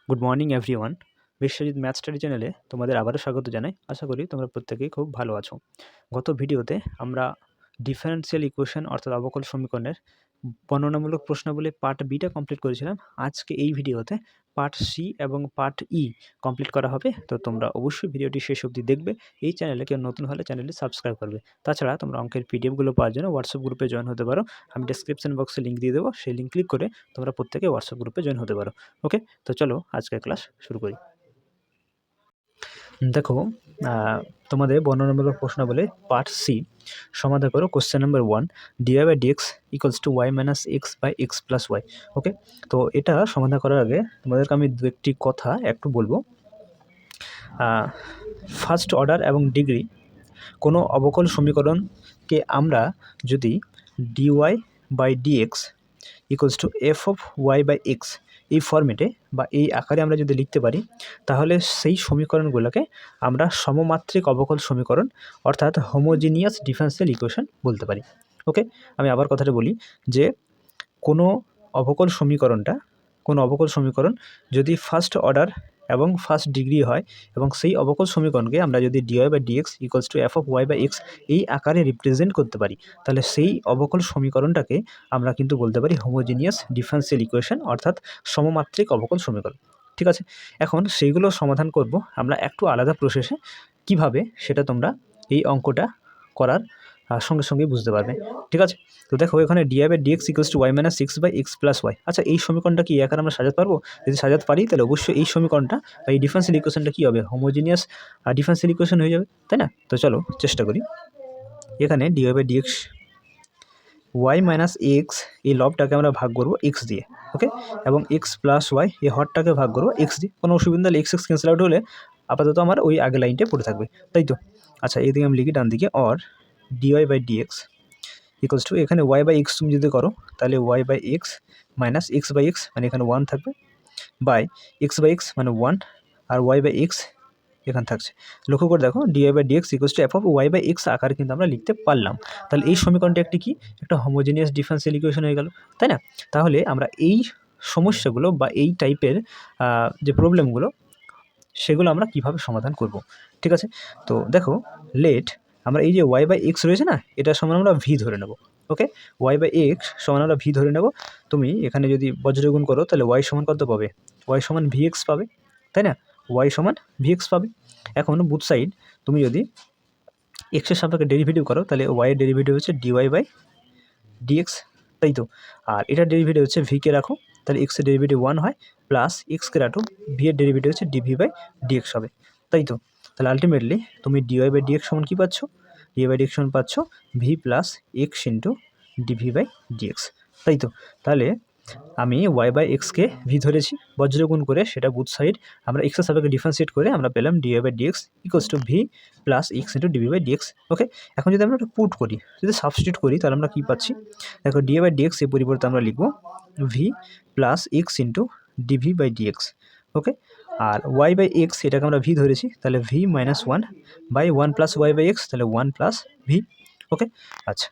Good morning everyone. Biswajit math study চ্যানেলে তোমাদের আবারও স্বাগত জানাই। আশা করি তোমরা প্রত্যেকেই খুব ভালো আছো। গত ভিডিওতে আমরা ডিফারেন্সিয়াল ইকুয়েশন অর্থাৎ অবকল সমীকরণের বর্ণনামূলক প্রশ্নাবলী পার্ট বিটা কমপ্লিট করেছিলাম। আজকে এই ভিডিওতে পার্ট সি এবং পার্ট ই কমপ্লিট করা হবে। তো তোমরা অবশ্যই ভিডিওটি শেষ অবধি দেখবে। এই চ্যানেলে কেউ নতুন হলে চ্যানেলটি সাবস্ক্রাইব করবে। তাছাড়া তোমরা অঙ্কের পিডিএফগুলো পাওয়ার জন্য হোয়াটসঅ্যাপ গ্রুপে জয়েন হতে পারো। আমি ডেসক্রিপশন বক্সে লিঙ্ক দিয়ে দেবো, সেই লিঙ্ক ক্লিক করে তোমরা প্রত্যেকে হোয়াটসঅ্যাপ গ্রুপে জয়েন হতে পারো। ওকে, তো চলো আজকের ক্লাস শুরু করি। দেখো, তোমাদের বর্ণনামূলক প্রশ্নাবলী পার্ট সি সমাধান করো। Question number 1, dy by dx equals to y minus x by x plus y. Okay, তো এটা সমাধান করার আগে তোমাদেরকে আমি দু একটি কথা একটু বলবো। ফার্স্ট অর্ডার এবং ডিগ্রি কোনো অবকল সমীকরণকে আমরা যদি dy by dx equals to f of y by x এই ফর্মেটে বা এই আকারে আমরা যদি লিখতে পারি, তাহলে সেই সমীকরণগুলোকে আমরা সমমাত্রিক অবকল সমীকরণ অর্থাৎ হোমোজিনিয়াস ডিফারেন্সিয়াল ইকুয়েশন বলতে পারি। ওকে, আমি আবার কথাটা বলি যে কোনো অবকল সমীকরণ যদি ফার্স্ট অর্ডার এবং ফার্স্ট ডিগ্রি হয় এবং সেই অবকল সমীকরণকে আমরা যদি dy by dx equals to f of y by x এই আকারে রিপ্রেজেন্ট করতে পারি, তাহলে সেই অবকল সমীকরণটাকে আমরা কিন্তু বলতে পারি হোমোজিনিয়াস ডিফারেন্সিয়াল ইকুয়েশন অর্থাৎ সমমাত্রিক অবকল সমীকরণ। ঠিক আছে, এখন সেইগুলো সমাধান করব আমরা একটু আলাদা প্রসেসে। কিভাবে সেটা তোমরা এই অঙ্কটা করার সঙ্গে সঙ্গে বুঝতে পারবে। ঠিক আছে, তো দেখো এখানে dy by dx equals to y minus six by x plus y. আচ্ছা, এই সমীকরণটা কি আকারে আমরা সাজাতে পারবো? যদি সাজাতে পারি তাহলে অবশ্যই এই সমীকরণটা বা এই ডিফারেন্সিয়াল ইকুয়েশনটা কী হবে? হোমোজিনিয়াস ডিফারেন্সিয়াল ইকুয়েশন হয়ে যাবে, তাই না? তো চলো চেষ্টা করি। এখানে dy by dx y minus x এই লবটাকে আমরা ভাগ করবো এক্স দিয়ে। ওকে, এবং এক্স প্লাস ওয়াই এই হরটাকে ভাগ করবো এক্স দিয়ে। কোনো অসুবিধা হলে এক্স ক্যান্সেল আউট হলে আপাতত আমার ওই আগের লাইনটা পড়ে থাকবে, তাই তো? আচ্ছা, এইদিকে আমি লিখি ডান দিকে, or dy by dx equals to এখানে ওয়াই বাই এক্স তুমি যদি করো তাহলে y by x minus x by x মানে এখানে 1 থাকবে, বাই এক্স বাই এক্স মানে 1, আর ওয়াই বাই এক্স এখানে থাকছে। লক্ষ্য করে দেখো, dy by dx equals to f of y by x আকারে কিন্তু আমরা লিখতে পারলাম। তাহলে এই সমীকরণটা একটি কি? একটা হোমোজিনিয়াস ডিফারেন্সিয়াল ইকুয়েশন হয়ে গেল, তাই না? তাহলে আমরা এই সমস্যাগুলো বা এই টাইপের যে প্রবলেমগুলো সেগুলো আমরা কিভাবে সমাধান করব। ঠিক আছে, তো দেখো লেট আমরা এই যে ওয়াই বাই এক্স রয়েছে না, এটার সমান আমরা ভি ধরে নেব। ওকে, ওয়াই বাই এক্স সমান আমরা ভি ধরে নেব। তুমি এখানে যদি বজ্রগুণ করো তাহলে ওয়াই সমান কত পাবে? ওয়াই সমান ভি এক্স পাবে, তাই না? ওয়াই সমান ভি এক্স পাবে। এখন বুথ সাইড তুমি যদি এক্সের সাপেক্ষে ডেরিভেটিভ করো তাহলে ওয়াইয়ের ডেরিভেটিভ হচ্ছে ডিওয়াই বাই ডিএক্স, তাই তো? আর এটার ডেরিভেটিভ হচ্ছে ভিকে রাখো, তাহলে এক্সের ডেরিভেটিভ 1 হয়, প্লাস এক্সকে রাখো, ভি এর ডেরিভেটিভ হচ্ছে ডিভি বাই ডিএক্স হবে, তাই তো? তাহলে আলটিমেটলি তুমি ডিওয়াই বাই ডিএক্স সমান কী পাচ্ছ? ডিওয়াই বাই ডিএক্স সমান পাচ্ছ v plus x into dv by dx, তাই তো? তাহলে আমি ওয়াই বাই এক্সকে ভি ধরেছি, বজ্রগুণ করে সেটা বুথ সাইড আমরা এক্সের সাপেক্ষে ডিফারেন্সিয়েট করে আমরা পেলাম dy by dx equals to v plus x into dv by dx. Okay, এখন যদি আমরা একটা পুট করি, যদি সাবস্টিটিউট করি তাহলে আমরা কী পাচ্ছি? দেখো ডিওয়াই বাই ডিএক্স এর পরিবর্তে আমরা লিখব v plus x into dv by dx. Okay, আর ওয়াই বাই এক্স এটাকে আমরা ভি ধরেছি, তাহলে v minus 1 by 1 plus y by x, তাহলে 1 প্লাস ভি। ওকে, আচ্ছা,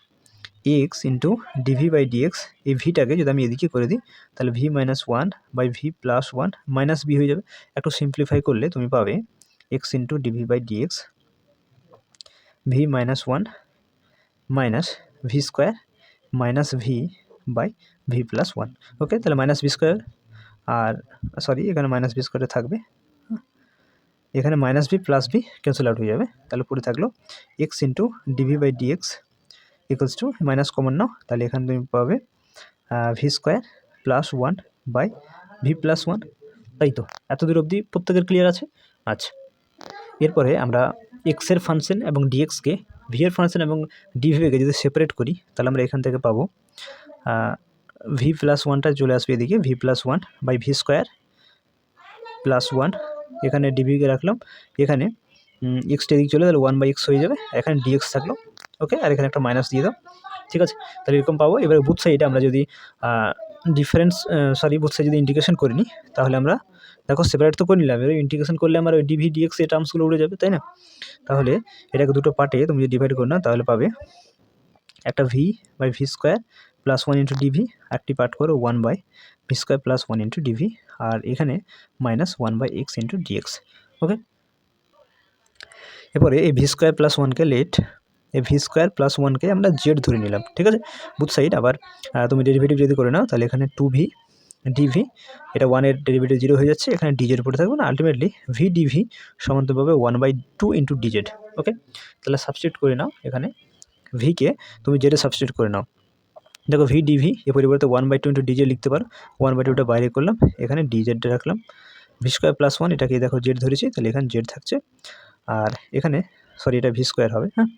x into dv by dx এই ভিটাকে যদি আমি এদিকে করে দিই তাহলে v minus 1 by v plus 1 minus v হয়ে যাবে। একটু সিম্পলিফাই করলে তুমি পাবে x into dv by dx V minus 1 minus v square minus v by v plus 1। Okay, তাহলে মাইনাস ভি স্কোয়ার, আর সরি এখানে মাইনাস ভি স্কোয়ারে থাকবে, এখানে minus v plus v cancel out হয়ে যাবে, তাহলে পড়ে থাকলো x into dv by dx equals to minus common নাও, তাহলে এখানে তুমি পাবে v square plus 1 by v plus 1, তাই তো? এত দূর অবধি প্রত্যেকের ক্লিয়ার আছে? আচ্ছা, এরপরে আমরা এক্সের ফাংশন এবং ডিএক্সকে ভি এর ফাংশন এবং ডিভিকে যদি সেপারেট করি তাহলে আমরা এখান থেকে পাবো ভি প্লাস 1টা চলে আসবে এদিকে, v plus 1 by v square plus 1, এখানে ডিভিকে রাখলাম, এখানে এক্সটা এদিকে চলে তাহলে 1 বাই এক্স হয়ে যাবে, এখানে ডিএক্স থাকলো। ওকে, আর এখানে একটা মাইনাস দিয়ে দাও, ঠিক আছে? তাহলে এরকম পাবো। এবারে বুথ সাইডে আমরা যদি বুথ সাইড যদি ইন্টিগ্রেশন করে নিই তাহলে আমরা দেখো সেপারেট তো করে নিলাম, এবার ইন্টিগ্রেশন করলে আমার ওই ডিভি ডিএক্স এই টার্মসগুলো উড়ে যাবে, তাই না? তাহলে এটাকে দুটো পার্টে তুমি যদি ডিভাইড করো না তাহলে পাবে একটা v by v square plus 1 into dv, একটি পার্ট করো 1 by v square plus 1 into dv, আর এখানে minus 1/x into dx. Okay, এরপরে এই ভি স্কোয়ার প্লাস 1কে এই ভি স্কোয়ার প্লাস 1কে আমরা জেড ধরে নিলাম, ঠিক আছে। বুথ সাইড আবার তুমি ডেরিভেটিভ যদি করে নাও তাহলে এখানে 2v ডিভি, এটা 1-এর ডেরিভেটিভ 0 হয়ে যাচ্ছে, এখানে ডিজেড পড়ে থাকবে না, আলটিমেটলি ভি ডিভি সমান্তরালভাবে 1/2 ইন্টু ডিজেড। ওকে, তাহলে সাবস্টিটিউট করে নাও, এখানে ভিকে তুমি জেডে সাবস্টিটিউট করে নাও। দেখো ভি ডিভি এর পরিবর্তে 1/2 ইন্টু ডিজেড লিখতে পারো, 1/2টা বাইরে করলাম, এখানে ডিজেড রাখলাম। ভি স্কোয়ার প্লাস 1 এটাকে দেখো জেড ধরেছি, তাহলে এখানে জেড থাকছে, আর এখানে সরি এটা ভি স্কোয়ার হবে, হ্যাঁ,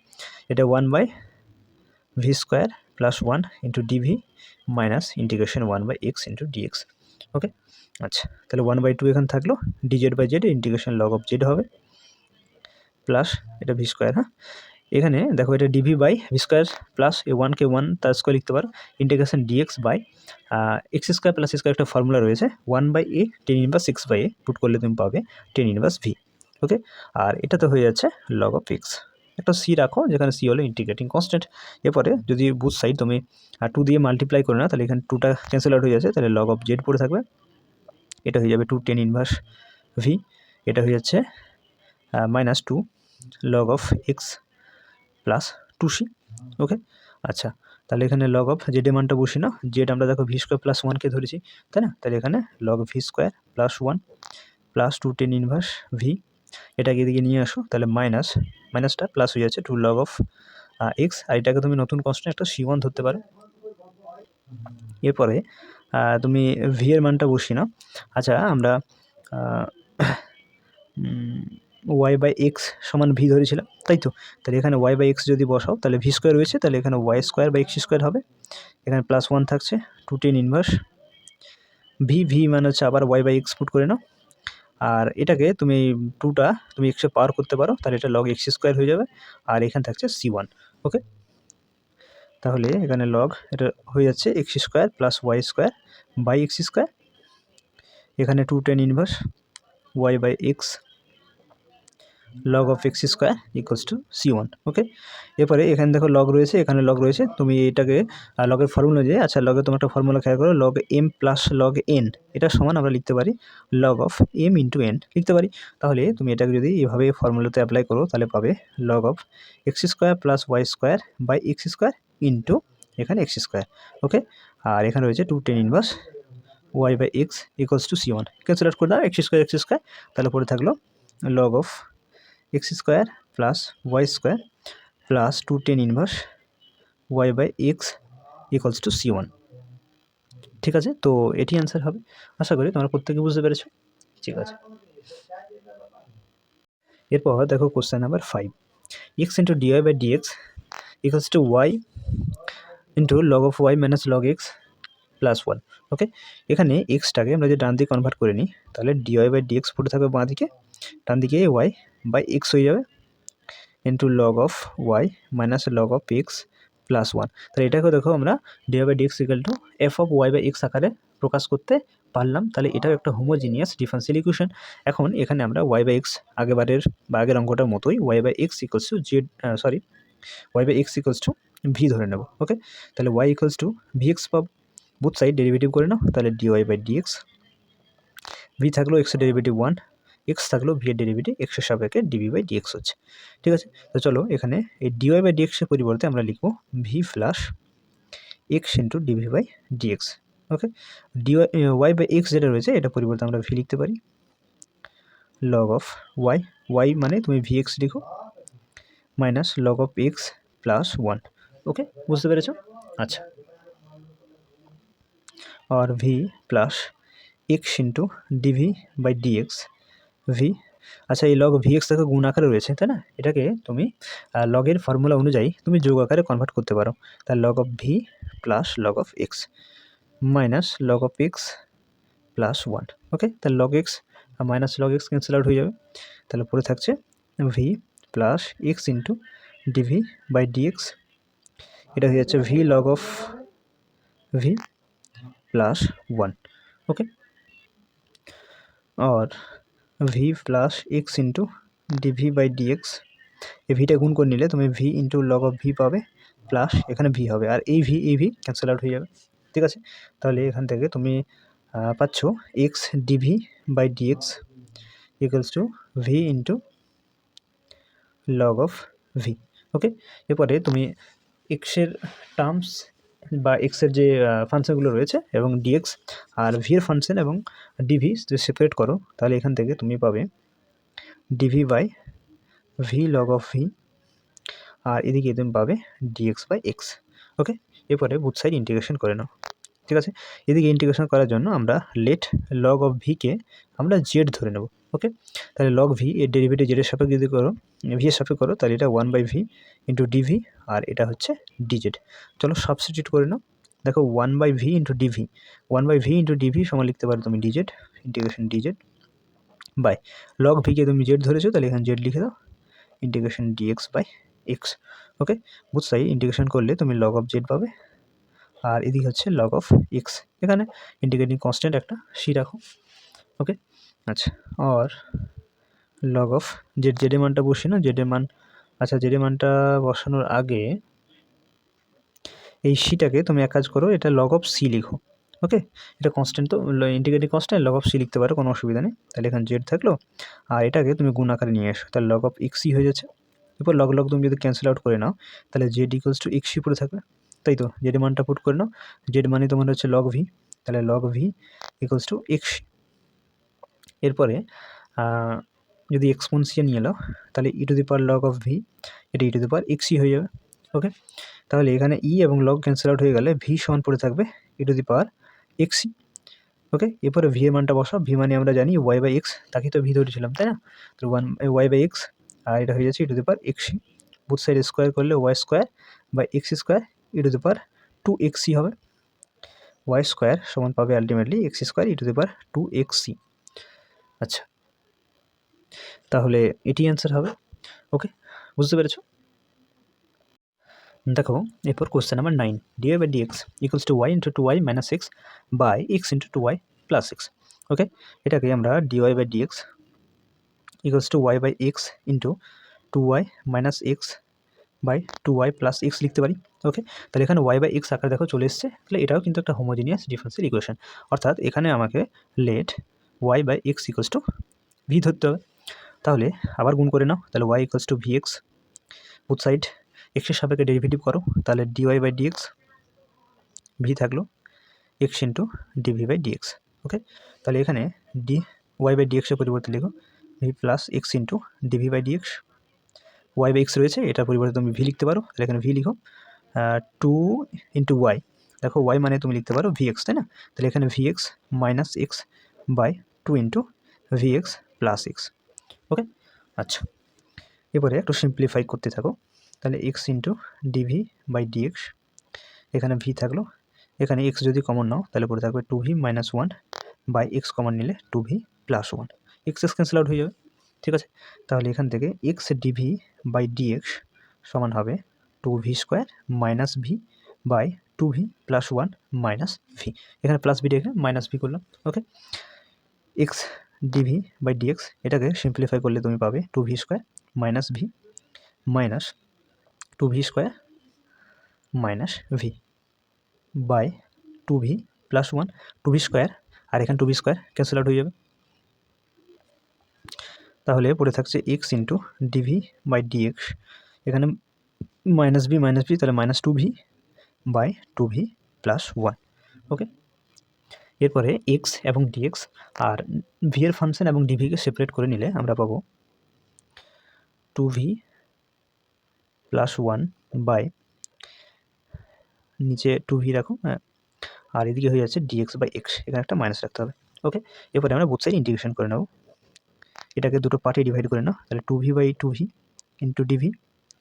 এটা 1/ভি square plus 1 into dv minus integration 1/x into dx. Okay, আচ্ছা, তাহলে 1/2 এখানে থাকলো, dz by z integration log of z হবে, প্লাস এটা ভি স্কোয়ার। হ্যাঁ, এখানে দেখো এটা dv by v square plus এ 1কে 1 তার স্কোয়ার লিখতে পারো, integration dx by x square plus square, একটা ফর্মুলা রয়েছে 1/a tan inverse 6/a, put করলে তুমি পাবে tan ইনভার্স ভি। ওকে, আর এটা তো হয়ে যাচ্ছে লগ অফ এক্স, একটা সি রাখো যেখানে সি হলো ইন্টিগ্রেটিং কনস্ট্যান্ট। এরপরে যদি বুথ সাইড তুমি 2 দিয়ে মাল্টিপ্লাই করে না, তাহলে এখানে 2টা ক্যান্সেল আউট হয়ে যাচ্ছে, তাহলে লগ অফ জেড পড়ে থাকবে, এটা হয়ে যাবে 2 tan ইনভার্স ভি, এটা হয়ে যাচ্ছে minus 2 log of x plus 2c। ওকে, আচ্ছা, তাহলে এখানে লগ অফ জেড এর মানটা বসি না, জেড আমরা দেখো ভি স্কোয়ার প্লাস 1কে ধরেছি, তাই না, তাহলে এখানে log V square plus 1 plus 2 tan inverse V, এটাকে এদিকে নিয়ে আসো, তাহলে মাইনাসটা প্লাস হয়ে যাচ্ছে 2 লগ অফ এক্স, আর এটাকে তুমি নতুন কনস্ট্যান্ট একটা c1 ধরতে পারো। এরপরে তুমি ভি এর মানটা বসি না, আচ্ছা আমরা y/x সমান ভি ধরেছিলাম, তাই তো, তাহলে এখানে y/x যদি বসাও তাহলে ভি স্কোয়ার রয়েছে, তাহলে এখানে y square by x square হবে, এখানে প্লাস 1 থাকছে 2 tan ইনভার্স ভি মানে হচ্ছে আবার y/x পুট করে নাও, আর এটাকে তুমি 2টা তুমি এক্সে পাওয়ার করতে পারো, তাহলে এটা লগ এক্স স্কোয়ার হয়ে যাবে, আর এখানে থাকছে c1। ওকে, তাহলে এখানে লগ এটা হয়ে যাচ্ছে x square plus y square by x square, এখানে 2 tan inverse y/x log of x square equals to c1। Okay, এরপরে এখানে দেখো লগ রয়েছে, এখানে লগ রয়েছে, তুমি এটাকে লগের ফর্মুলা দিয়ে, আচ্ছা লগে তোমার একটা ফর্মুলা খেয়াল করো, log m plus log n, এটা সমান আমরা লিখতে পারি log of m into n লিখতে পারি। তাহলে তুমি এটাকে যদি এভাবে ফর্মুলাতে অ্যাপ্লাই করো তাহলে পাবে log of x square plus y square by x square into এখানে এক্স স্কোয়ার। ওকে, আর এখানে রয়েছে 2 tan inverse y/x equals to c1, cancel out করে দাও এক্স স্কোয়ার, তাহলে পরে থাকলো log of x square plus y square plus 2 tan inverse y/x equals to c1। ঠিক আছে, তো এটি অ্যান্সার হবে, আশা করি তোমরা প্রত্যেকে বুঝতে পেরেছো। ঠিক আছে, এরপর দেখো question number 5, x into dy by dx equals to y into log of y minus log x plus 1। Okay, এখানে এক্সটাকে আমরা যদি ডান দিকে কনভার্ট করে নিই তাহলে ডিওয়াই বাই ডিএক্স পড়ে থাকবে বাঁ দিকে, ডান দিকে ওয়াই বাই এক্স হয়ে যাবে into log of y minus log of x plus 1। তাহলে এটাকে দেখো আমরা dy by dx equal to f of y by x আকারে প্রকাশ করতে পারলাম, তাহলে এটাও একটা হোমোজিনিয়াস ডিফারেন্সিয়াল ইকুয়েশন। এখন এখানে আমরা ওয়াই বাই এক্স আগের অঙ্কটার মতোই y by x equals to z y by x equals to v ধরে নেব। ওকে, তাহলে y equals to v x পাব, বুথ সাইড ডেরিভেটিভ করে নাও, তাহলে ডিওয়াই বাই ডিএক্স, ভি থাকলো এক্সের ডেরিভেটিভ 1, এক্স থাকলো ভি এর ডেরিভেটিভ এক্সের সাপেক্ষে ডিভি বাই ডিএক্স হচ্ছে। ঠিক আছে, তো চলো এখানে এই ডিওয়াই বাই ডিএক্সের পরিবর্তে আমরা লিখবো v plus x into dv by dx. Okay, dy y by x যেটা রয়েছে এটা পরিবর্তে আমরা ভি লিখতে পারি লগ অফ ওয়াই মানে তুমি ভি এক্স লিখো minus log of x plus 1। Okay, বুঝতে পেরেছো? আচ্ছা, আর v plus x into dv by dx v, আচ্ছা এই লগ ভি এক্স দেখো গুণ আকারে রয়েছে, তাই না, এটাকে তুমি লগের ফর্মুলা অনুযায়ী তুমি যোগ আকারে কনভার্ট করতে পারো, তাহলে log of v plus log of x minus log of x plus 1। Okay, তাহলে log x minus log x cancel out হয়ে যাবে, তাহলে পরে থাকছে v plus x into dv by dx, এটা হয়ে যাচ্ছে v log of v plus 1। Okay, और v plus x into dv by dx, এই ভিটা গুণ করে নিলে তুমি v into log of v পাবে প্লাস এখানে ভি হবে, আর এই ভি ক্যান্সেল আউট হয়ে যাবে। ঠিক আছে, তাহলে এখান থেকে তুমি পাচ্ছ x dv by dx equals to v into log of v. Okay, এরপরে তুমি এক্সের টার্মস বা এক্সের যে ফাংশনগুলো রয়েছে এবং ডিএক্স আর ভি এর ফাংশন এবং ডিভি যদি সেপারেট করো তাহলে এখান থেকে তুমি পাবে dv by v log of v, আর এদিকে তুমি পাবে ডিএক্স বাই এক্স। ওকে, এরপরে বুথ সাইড ইন্টিগ্রেশন করে নাও। ঠিক আছে, এদিকে ইন্টিগ্রেশন করার জন্য আমরা লেট লগ অফ ভিকে আমরা জেড ধরে নেব। ওকে, তাহলে লগ ভি এর ডেরিভেটিভ জেডের সাপেক্ষে যদি করো, ভি এর সাপেক্ষে করো, তাহলে এটা 1/v ইন্টু ডিভি আর এটা হচ্ছে ডিজেড। চলো সাবস্টিটিউট করে নাও। দেখো 1/v into DV, 1/v into DV সমান লিখতে পারো তুমি dz, integration dz by log ভিকে তুমি জেড ধরেছো তাহলে এখানে জেড লিখে দাও, integration dx by x. Okay, both side integration করলে তুমি লগ অফ জেড পাবে আর এদিকে হচ্ছে লগ অফ এক্স। এখানে ইন্টিগ্রেটিং কনস্ট্যান্ট একটা সি রাখো। ওকে, আচ্ছা, আর লগ অফ জেড, জেডের মানটা বসি না, জেডের মান, আচ্ছা জেডের মানটা বসানোর আগে এই সিটাকে তুমি এক কাজ করো, এটা লগ অফ সি লিখো। ওকে, এটা কনস্ট্যান্ট তো integrating constant, log of c লিখতে পারো, কোনো অসুবিধা নেই। তাহলে এখানে জেড থাকলো আর এটাকে তুমি গুণ আকারে নিয়ে এসো, তাহলে লগ অফ এক্সই হয়ে যাচ্ছে। এরপর লগ লগ তুমি যদি ক্যান্সেল আউট করে নাও তাহলে জেড ইকুয়ালস টু এক্সই পড়ে থাকবে, তাই তো? জেড মানটা পুট করে নাও, জেড মানে তোমার হচ্ছে লগ ভি, তাহলে log v equals to x. এরপরে যদি এক্সপোনেনশিয়াল নিয়ে নাও তাহলে e to the power log of v, এটা ই টু দি পাওয়ার এক্সই হয়ে যাবে। ওকে, তাহলে এখানে ই এবং লগ ক্যান্সেল আউট হয়ে গেলে ভি সমান পড়ে থাকবে ই টু দি পাওয়ার এক্সই। ওকে, এরপরে ভি এর মানটা বসাও, ভি মানে আমরা জানি ওয়াই বাই এক্স, তাকে তো ভি ধরেছিলাম তাই না? তো ওয়াই বাই এক্স আর এটা হয়ে যাচ্ছে e to the power x e. Both side square করলে y square by x square e to the power 2xc হবে। ওয়াই স্কোয়ার সমান পাবে ultimately x square e to the power 2xc। আচ্ছা, তাহলে এটি অ্যান্সার হবে। ওকে, বুঝতে পেরেছো? দেখো এরপর question number 9, dy by dx equals to y into 2y minus x by x into 2y plus x. Okay, এটাকে আমরা dy by dx equals to y by x into 2y minus x by 2y plus x লিখতে পারি। ওকে, তাহলে এখানে y by x আকার দেখো চলে এসছে, তাহলে এটাও কিন্তু একটা হোমোজিনিয়াস ডিফারেন্সিয়াল ইকুয়েশন, অর্থাৎ এখানে আমাকে let y by x equals to v ধরতে হবে। তাহলে আবার গুণ করে নাও, তাহলে y equals to v x, both side এক্সের সাপেক্ষে ডেরিভেটিভ করো, তাহলে ডিওয়াই বাই ডিএক্স ভি থাকলো x into dv by dx. Okay, তাহলে এখানে ডি ওয়াই বাই ডিএক্সের পরিবর্তে লিখো v plus x into dv by dx. Y by x রয়েছে, এটার পরিবর্তে তুমি ভি লিখতে পারো, তাহলে এখানে ভি লিখো 2 ইন্টু ওয়াই, দেখো ওয়াই মানে তুমি লিখতে পারো ভি এক্স তাই না? তাহলে এখানে v x minus x by 2 into v x plus x. Okay, আচ্ছা, এবারে একটু সিম্পলিফাই করতে থাকো, তাহলে x into dv by dx, এখানে ভি থাকলো, এখানে এক্স যদি কমন নাও তাহলে পড়ে থাকবে 2v minus 1 by x common নিলে 2v plus 1, x x cancel out হয়ে যাবে। ঠিক আছে, তাহলে এখান থেকে এক্স ডিভি বাই ডিএক্স সমান হবে 2v square minus v by 2v plus 1 minus v, এখানে প্লাস ভি এখানে মাইনাস ভি করলাম। Okay, x dv by dx এটাকে সিম্পলিফাই করলে তুমি পাবে 2v square minus v minus 2v square minus v by 2v plus 1, 2v square আর এখানে 2v square cancel out হয়ে যাবে। তাহলে পড়ে থাকছে x into dv by dx, এখানে মাইনাস ভি তাহলে minus 2v by 2v plus 1। Okay, এরপরে এক্স এবং ডিএক্স আর ভি এর ফাংশন এবং ডিভিকে সেপারেট করে নিলে আমরা পাবো 2v প্লাস 1 বাই, নিচে 2v রাখো, হ্যাঁ, আর এদিকে হয়ে যাচ্ছে ডিএক্স বাই এক্স, এখানে একটা মাইনাস রাখতে হবে। ওকে, এরপরে আমরা বোথ সাইড ইন্টিগ্রেশন করে নেব, এটাকে দুটো পার্টে ডিভাইড করে নাও, তাহলে 2v by 2v into dv,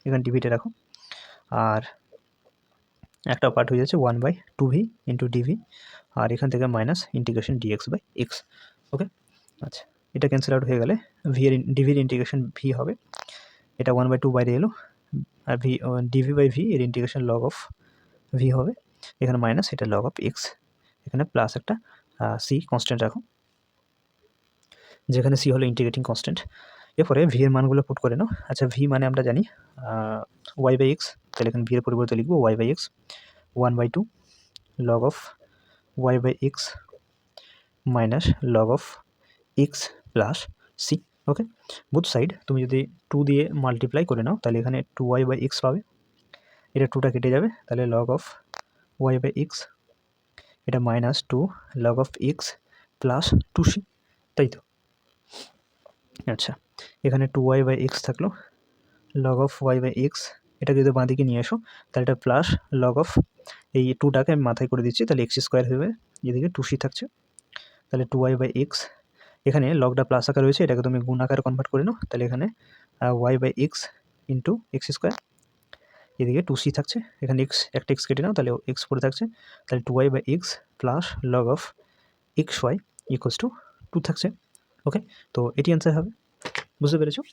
এখানে ডিভিটা রাখো, আর একটা পার্ট হয়ে যাচ্ছে 1 বাই 2v ইন্টু ডিভি, আর এখান থেকে minus integration dx by x. Okay, আচ্ছা, এটা ক্যান্সেল আউট হয়ে গেলে ভি এর ডিভির ইন্টিগ্রেশন ভি হবে, এটা 1/2 বাইরে এলো, আর ভি ডিভি বাই ভি এর ইন্টিগ্রেশন লগ অফ ভি হবে, এখানে মাইনাস, এটা লগ অফ এক্স, এখানে প্লাস একটা সি কনস্ট্যান্ট রাখো, যেখানে সি হলো ইন্টিগ্রেটিং কনস্ট্যান্ট। এরপরে ভি এর মানগুলো পুট করে নাও। আচ্ছা, ভি মানে আমরা জানি ওয়াই বাই এক্স, তাহলে এখানে ভি এর পরিবর্তে লিখবো y/x 1/2 log of y/x minus log of x plus c. Okay, both side তুমি যদি 2 দিয়ে মাল্টিপ্লাই করে নাও তাহলে এখানে 2y/x পাবে, এটা 2টা কেটে যাবে, তাহলে লগ অফ y/x, এটা minus 2 log of x plus 2c, তাই তো? আচ্ছা, এখানে 2y/x থাকলো, লগ অফ y/x, এটা যদি বাঁ দিকে নিয়ে আসো তাহলে এটা প্লাস লগ অফ, এই 2টাকে আমি মাথায় করে দিচ্ছি, তাহলে x স্কোয়ার হবে, এদিকে 2c থাকছে, তাহলে 2y/x, এখানে লগটা প্লাস আকার রয়েছে, এটাকে তুমি গুণ আকারে কনভার্ট করে নাও, তাহলে এখানে y/x ইন্টু এক্স স্কোয়ার, এদিকে 2c থাকছে, এখানে x, একটা x কেটে নাও, তাহলে x পড়ে থাকছে, তাহলে 2y/x plus log of xy equals to 2 থাকছে। ওকে, তো এটি অ্যান্সার হবে, বুঝতে পেরেছো?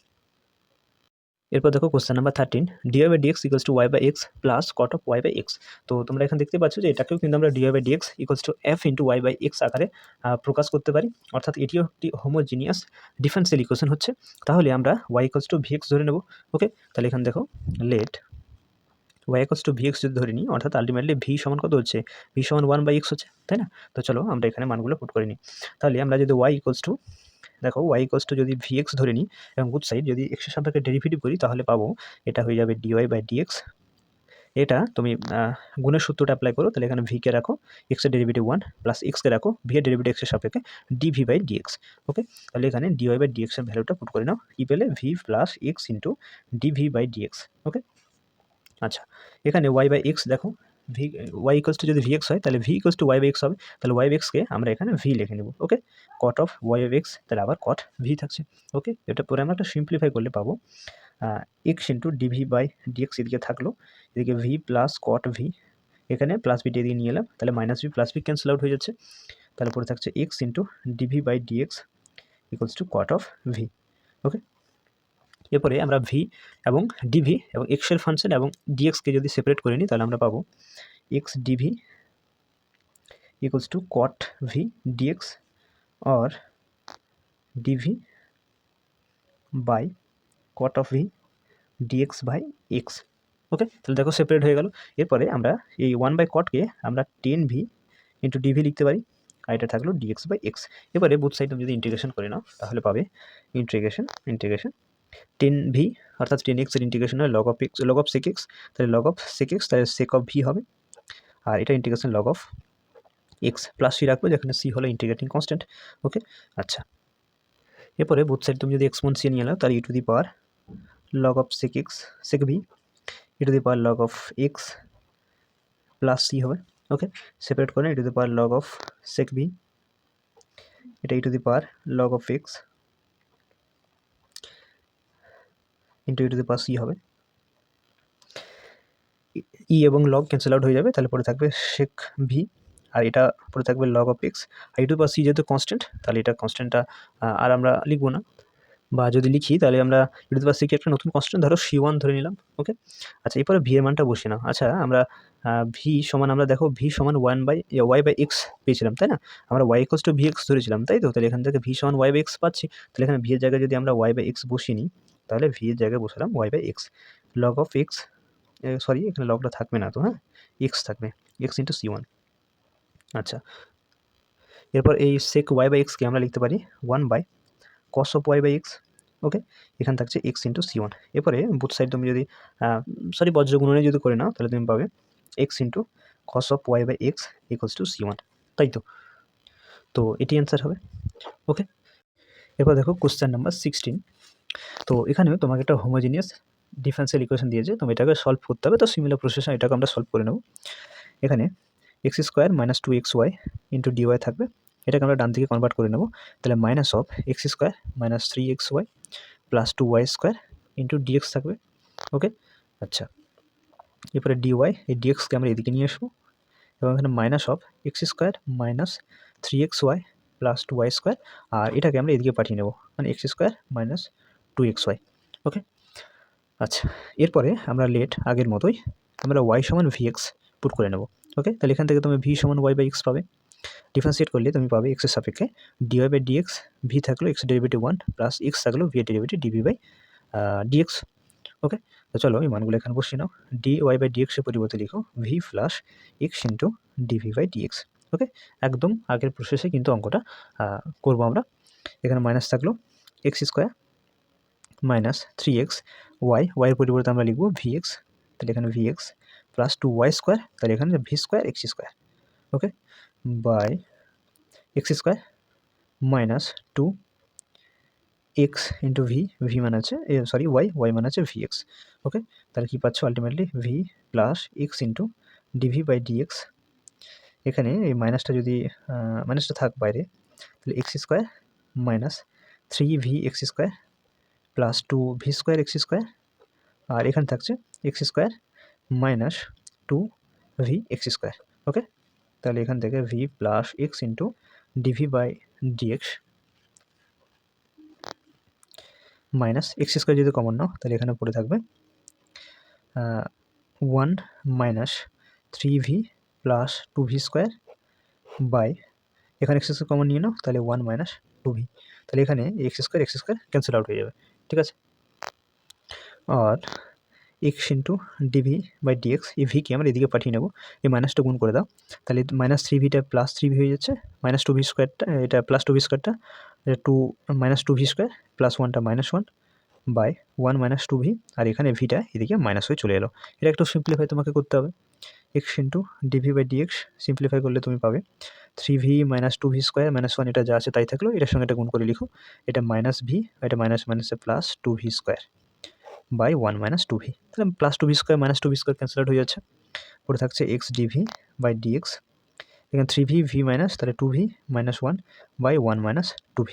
এরপর দেখো question number 13, dy/dx equals to y/x plus cot of y/x। তো তোমরা এখানে দেখতে পাচ্ছ যে এটাকেও কিন্তু আমরা dy/dx equals to f into y/x আকারে প্রকাশ করতে পারি, অর্থাৎ এটিও একটি হোমোজিনিয়াস ডিফারেনশিয়াল ইকুয়েশন হচ্ছে। তাহলে আমরা y ইকুয়ালস টু vx ধরে নেব। ওকে, তাহলে এখানে দেখো let y equals to vx যদি ধরে নিই, অর্থাৎ আলটিমেটলি v সমান কত হচ্ছে, v সমান 1/x হচ্ছে, তাই না? তো চলো আমরা এখানে মানগুলো পুট করে নিই। তাহলে আমরা যদি y ইকুয়ালস টু, দেখো y ইকুয়ালস টু যদি vx ধরে নিই এবং বুথ সাইড যদি x এর সাপেক্ষে ডেরিভেটিভ করি তাহলে পাবো এটা হয়ে যাবে dy/dx। এটা তুমি গুণের সূত্রটা অ্যাপ্লাই করো, তাহলে এখানে v কে রাখো, x এর ডেরিভেটিভ 1 প্লাস x কে রাখো, v এর ডেরিভেটিভ x এর সাপেক্ষে dv/dx। ওকে, তাহলে এখানে dy/dx এর ভ্যালুটা পুট করে নাও, কি পেলে v plus x into dv/dx। ওকে, আচ্ছা, এখানে y/x দেখো, y ইকুয়ালস টু যদি vx হয় তাহলে v ইকুয়ালস টু y/x হবে, তাহলে y/x-কে আমরা এখানে v লিখে নেব। ওকে, কট অফ y/x, তাহলে আবার কট v থাকছে। ওকে, এটা পরে আমরা একটা সিম্পলিফাই করলে পাবো x ইন্টু dv/dx, এদিকে থাকলো, এদিকে v প্লাস কট v, এখানে প্লাস ভিটা দিয়ে নিয়ে এলাম, তাহলে minus v plus v cancel out হয়ে যাচ্ছে, তাহলে পরে থাকছে x into dv/dx equals to cot of v। Okay, এরপরে আমরা v এবং dv এবং x এর ফাংশন এবং dx-কে যদি সেপারেট করে নিই তাহলে আমরা পাবো x dv equals to cot v dx or dv by cot of v dx by x। Okay, তাহলে দেখো সেপারেট হয়ে গেল। এরপরে আমরা এই 1/cotকে আমরা 10v ইন্টু dv লিখতে পারি, আর এটা থাকলো dx/x। এবারে বুথ সাইড যদি ইন্টিগ্রেশন করে নাও তাহলে পাবে ইন্টিগ্রেশন 10v অর্থাৎ 10x এর ইন্টিগ্রেশন হয় log of x, log of sec x, তাহলে লগ অফ sec x, তাহলে sec অফ v হবে, আর এটা integration log of x plus c রাখবো, যেখানে c হলো ইন্টিগ্রেটিং কনস্ট্যান্ট। ওকে, আচ্ছা, এরপরে বুথ সাইড তুমি যদি এক্সপোনেনশিয়াল নিয়ে নাও তাহলে e to the power log of sec x sec v e to the power log of x plus c হবে। ওকে, সেপারেট করে e to the power log of sec v, এটা e to the power log of x into e to the power c হবে, ই এবং log cancel out হয়ে যাবে, তাহলে পরে থাকবে sec v, আর এটা পরে থাকবে লগ অফ x, আর e to the power c যেহেতু কনস্ট্যান্ট তাহলে এটা কনস্ট্যান্টটা আর আমরা লিখবো না, বা যদি লিখি তাহলে আমরা e to the power c কে একটা নতুন কনস্ট্যান্ট ধরো c1 ধরে নিলাম। ওকে, আচ্ছা, এরপরে v এর মানটা বসিয়ে নাও। আচ্ছা, আমরা v সমান, আমরা দেখো v সমান y/x পেয়েছিলাম, তাই না? আমরা y ইকুয়ালস টু vx ধরেছিলাম, তাই তো? তাহলে এখান থেকে v সমান y/x পাচ্ছি, তাহলে এখানে v এর জায়গায় যদি আমরা y/x বসিয়ে নিই তাহলে v এর জায়গায় বসালাম y/x, log of x, sorry এখানে লগটা থাকবে না তো, হ্যাঁ, x থাকবে, x ইন্টু c1। আচ্ছা, এরপর এই sec y/x-কে আমরা লিখতে পারি 1/cos অফ y/x। ওকে, এখানে থাকছে x ইন্টু c1। এরপরে বুথ সাইড তুমি যদি বজ্র গুণনে যদি করে নাও তাহলে তুমি পাবে x into cos of y/x equals to c1, তাই তো? তো এটি অ্যান্সার হবে। ওকে, এরপর দেখো কোশ্চেন নাম্বার 16। তো এখানেও তোমাকে একটা হোমোজিনিয়াস ডিফারেনশিয়াল ইকুয়েশন দিয়েছে, তুমি এটাকে সলভ করতে হবে, তো সিমিলার প্রসেসে এটাকে আমরা সলভ করে নেব। এখানে x square minus 2xy into dy থাকবে, এটাকে আমরা ডান দিকে কনভার্ট করে নেব, তাহলে minus of x square minus 3xy plus 2y square into dx থাকবে। ওকে, আচ্ছা, এরপরে dy, এই dxকে আমরা এদিকে নিয়ে আসবো এবং এখানে minus of x square minus 3xy plus 2y square, আর এটাকে আমরা এদিকে পাঠিয়ে নেব, মানে এক্স স্কোয়ার মাইনাস 2xy। ওকে, আচ্ছা, এরপরে আমরা লেট আগের মতোই আমরা y সমান vx পুট করে নেব। ওকে, তাহলে এখান থেকে তুমি v সমান y/x পাবে, ডিফারেন্সিয়েট করলে তুমি পাবে x এর সাপেক্ষে dy/dx, v থাকলো x ডেরিভেটিভ 1 প্লাস x থাকলো v এর ডেরিভেটিভ dv/dx। ওকে, তো চলো এই মানগুলো এখানে বসিয়ে নাও, dy/dx এর পরিবর্তে লিখো v plus x into dv/dx। ওকে, একদম আগের প্রসেসে কিন্তু অঙ্কটা করবো আমরা। এখানে মাইনাস থাকলো এক্স স্কোয়ার মাইনাস 3x ওয়াইয়ের পরিবর্তে আমরা লিখব vx, তাহলে এখানে vx প্লাস 2y স্কোয়ার, তাহলে এখানে v square x square, okay, by x square minus 2x into v মানে আছে সরি ওয়াই মানে আছে vx, ওকে, তাহলে কী পাচ্ছ ultimately v plus x into dv by dx. এখানে এই মাইনাসটা যদি মাইনাসটা থাক বাইরে, তাহলে x square minus 3v x square plus 2v square x square, আর এখানে থাকছে x square minus 2v x square, okay, তাহলে এখান থেকে v plus x into dv by dx minus x square যদি কমন নাও তাহলে এখানে পড়ে থাকবে 1 minus 3v plus 2v square by, এখানে এক্স স্কোয়ার কমন নিয়ে নাও তাহলে 1 মাইনাস 2v, তাহলে এখানে এক্স স্কোয়ার ক্যান্সেল আউট হয়ে যাবে, ঠিক আছে। আর x into dv by dx, এই ভিকে আমরা এদিকে পাঠিয়ে নেব, এই মাইনাসটা গুণ করে দাও, তাহলে মাইনাস 3vটা প্লাস 3v হয়ে যাচ্ছে, মাইনাস 2v স্কোয়ারটা এটা প্লাস 2v স্কোয়ারটা to minus 2v square plus 1টা মাইনাস 1 বাই 1 মাইনাস 2v, আর এখানে ভিটা এদিকে মাইনাস হয়ে চলে এলো। এটা একটু সিম্পলিফাই তোমাকে করতে হবে, x into dv by dx simplify করলে তুমি পাবে 3v minus 2v square minus 1, এটা যা আছে তাই থাকলো, এটার সঙ্গে এটা গুণ করে লিখো, এটা মাইনাস ভি, এটা মাইনাস মাইনাসে plus 2v square by 1 minus 2v, তাহলে plus 2v square minus 2v square cancel out হয়ে যাচ্ছে, পরে থাকছে এক্স ডিভি বাই ডিএক্স, এখানে 3v ভি মাইনাস, তাহলে 2v minus 1 by 1 minus 2v,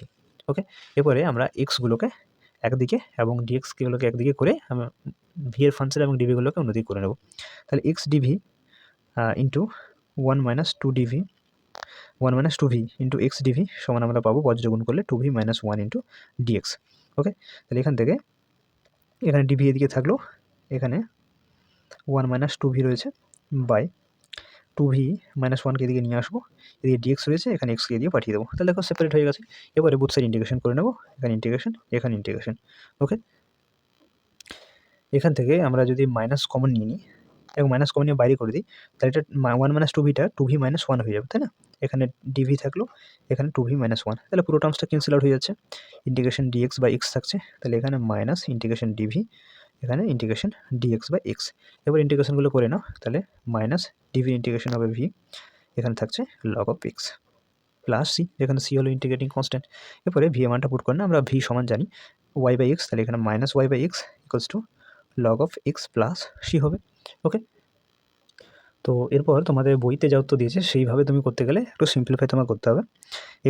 ওকে। এরপরে আমরা এক্সগুলোকে একদিকে এবং ডিএক্সগুলোকে একদিকে করে আমরা ভি এর ফাংশন এবং ডিভিগুলোকে অন্যদিকে করে নেব, তাহলে x dv into 1 minus 2 minus 2v into x dv সমান আমরা পাবো বজ্র গুণ করলে 2v minus 1 into dx, okay, তাহলে এখান থেকে এখানে ডিভি এদিকে থাকলো, এখানে 1 মাইনাস 2v রয়েছে বাই 2v মাইনাস 1কে এদিকে নিয়ে আসবো, এদিকে ডিএক্স রয়েছে, এখানে এক্সকে এদিকে পাঠিয়ে দেবো, তাহলে দেখো সেপারেট হয়ে গেছে। এবারে বুথ সাইড ইন্টিগ্রেশন করে নেবো, এখানে ইন্টিগ্রেশন, ওকে। এখান থেকে আমরা যদি মাইনাস কমন নিয়ে নিই এবং মাইনাস কমন নিয়ে বাইরে করে দিই, তাহলে এটা 1 মাইনাস 2vটা 2v মাইনাস 1 হয়ে যাবে, তাই না, এখানে ডিভি থাকলো, এখানে 2v মাইনাস 1, তাহলে পুরো টার্মসটা ক্যান্সেল আউট হয়ে যাচ্ছে, ইন্টিগ্রেশন ডিএক্স বাই এক্স থাকছে, তাহলে এখানে মাইনাস ইন্টিগ্রেশন ডিভি, এখানে ইন্টিগ্রেশন ডিএক্স বাই এক্স, এবার ইন্টিগ্রেশনগুলো করে নাও, তাহলে মাইনাস ডিভি ইন্টিগ্রেশন হবে ভি, এখানে থাকছে log of x plus c, যেখানে সি হলো ইন্টিগ্রেটিং কনস্ট্যান্ট, এরপরে ভি মানটা পুট করে না আমরা ভি সমান জানি ওয়াই বাই এক্স, তাহলে এখানে minus y by x equals to log of x plus c হবে, ওকে। তো এরপর তোমাদের বইতে যা উত্তর দিয়েছে সেইভাবে তুমি করতে গেলে একটু সিম্পলিফাই তোমার করতে হবে,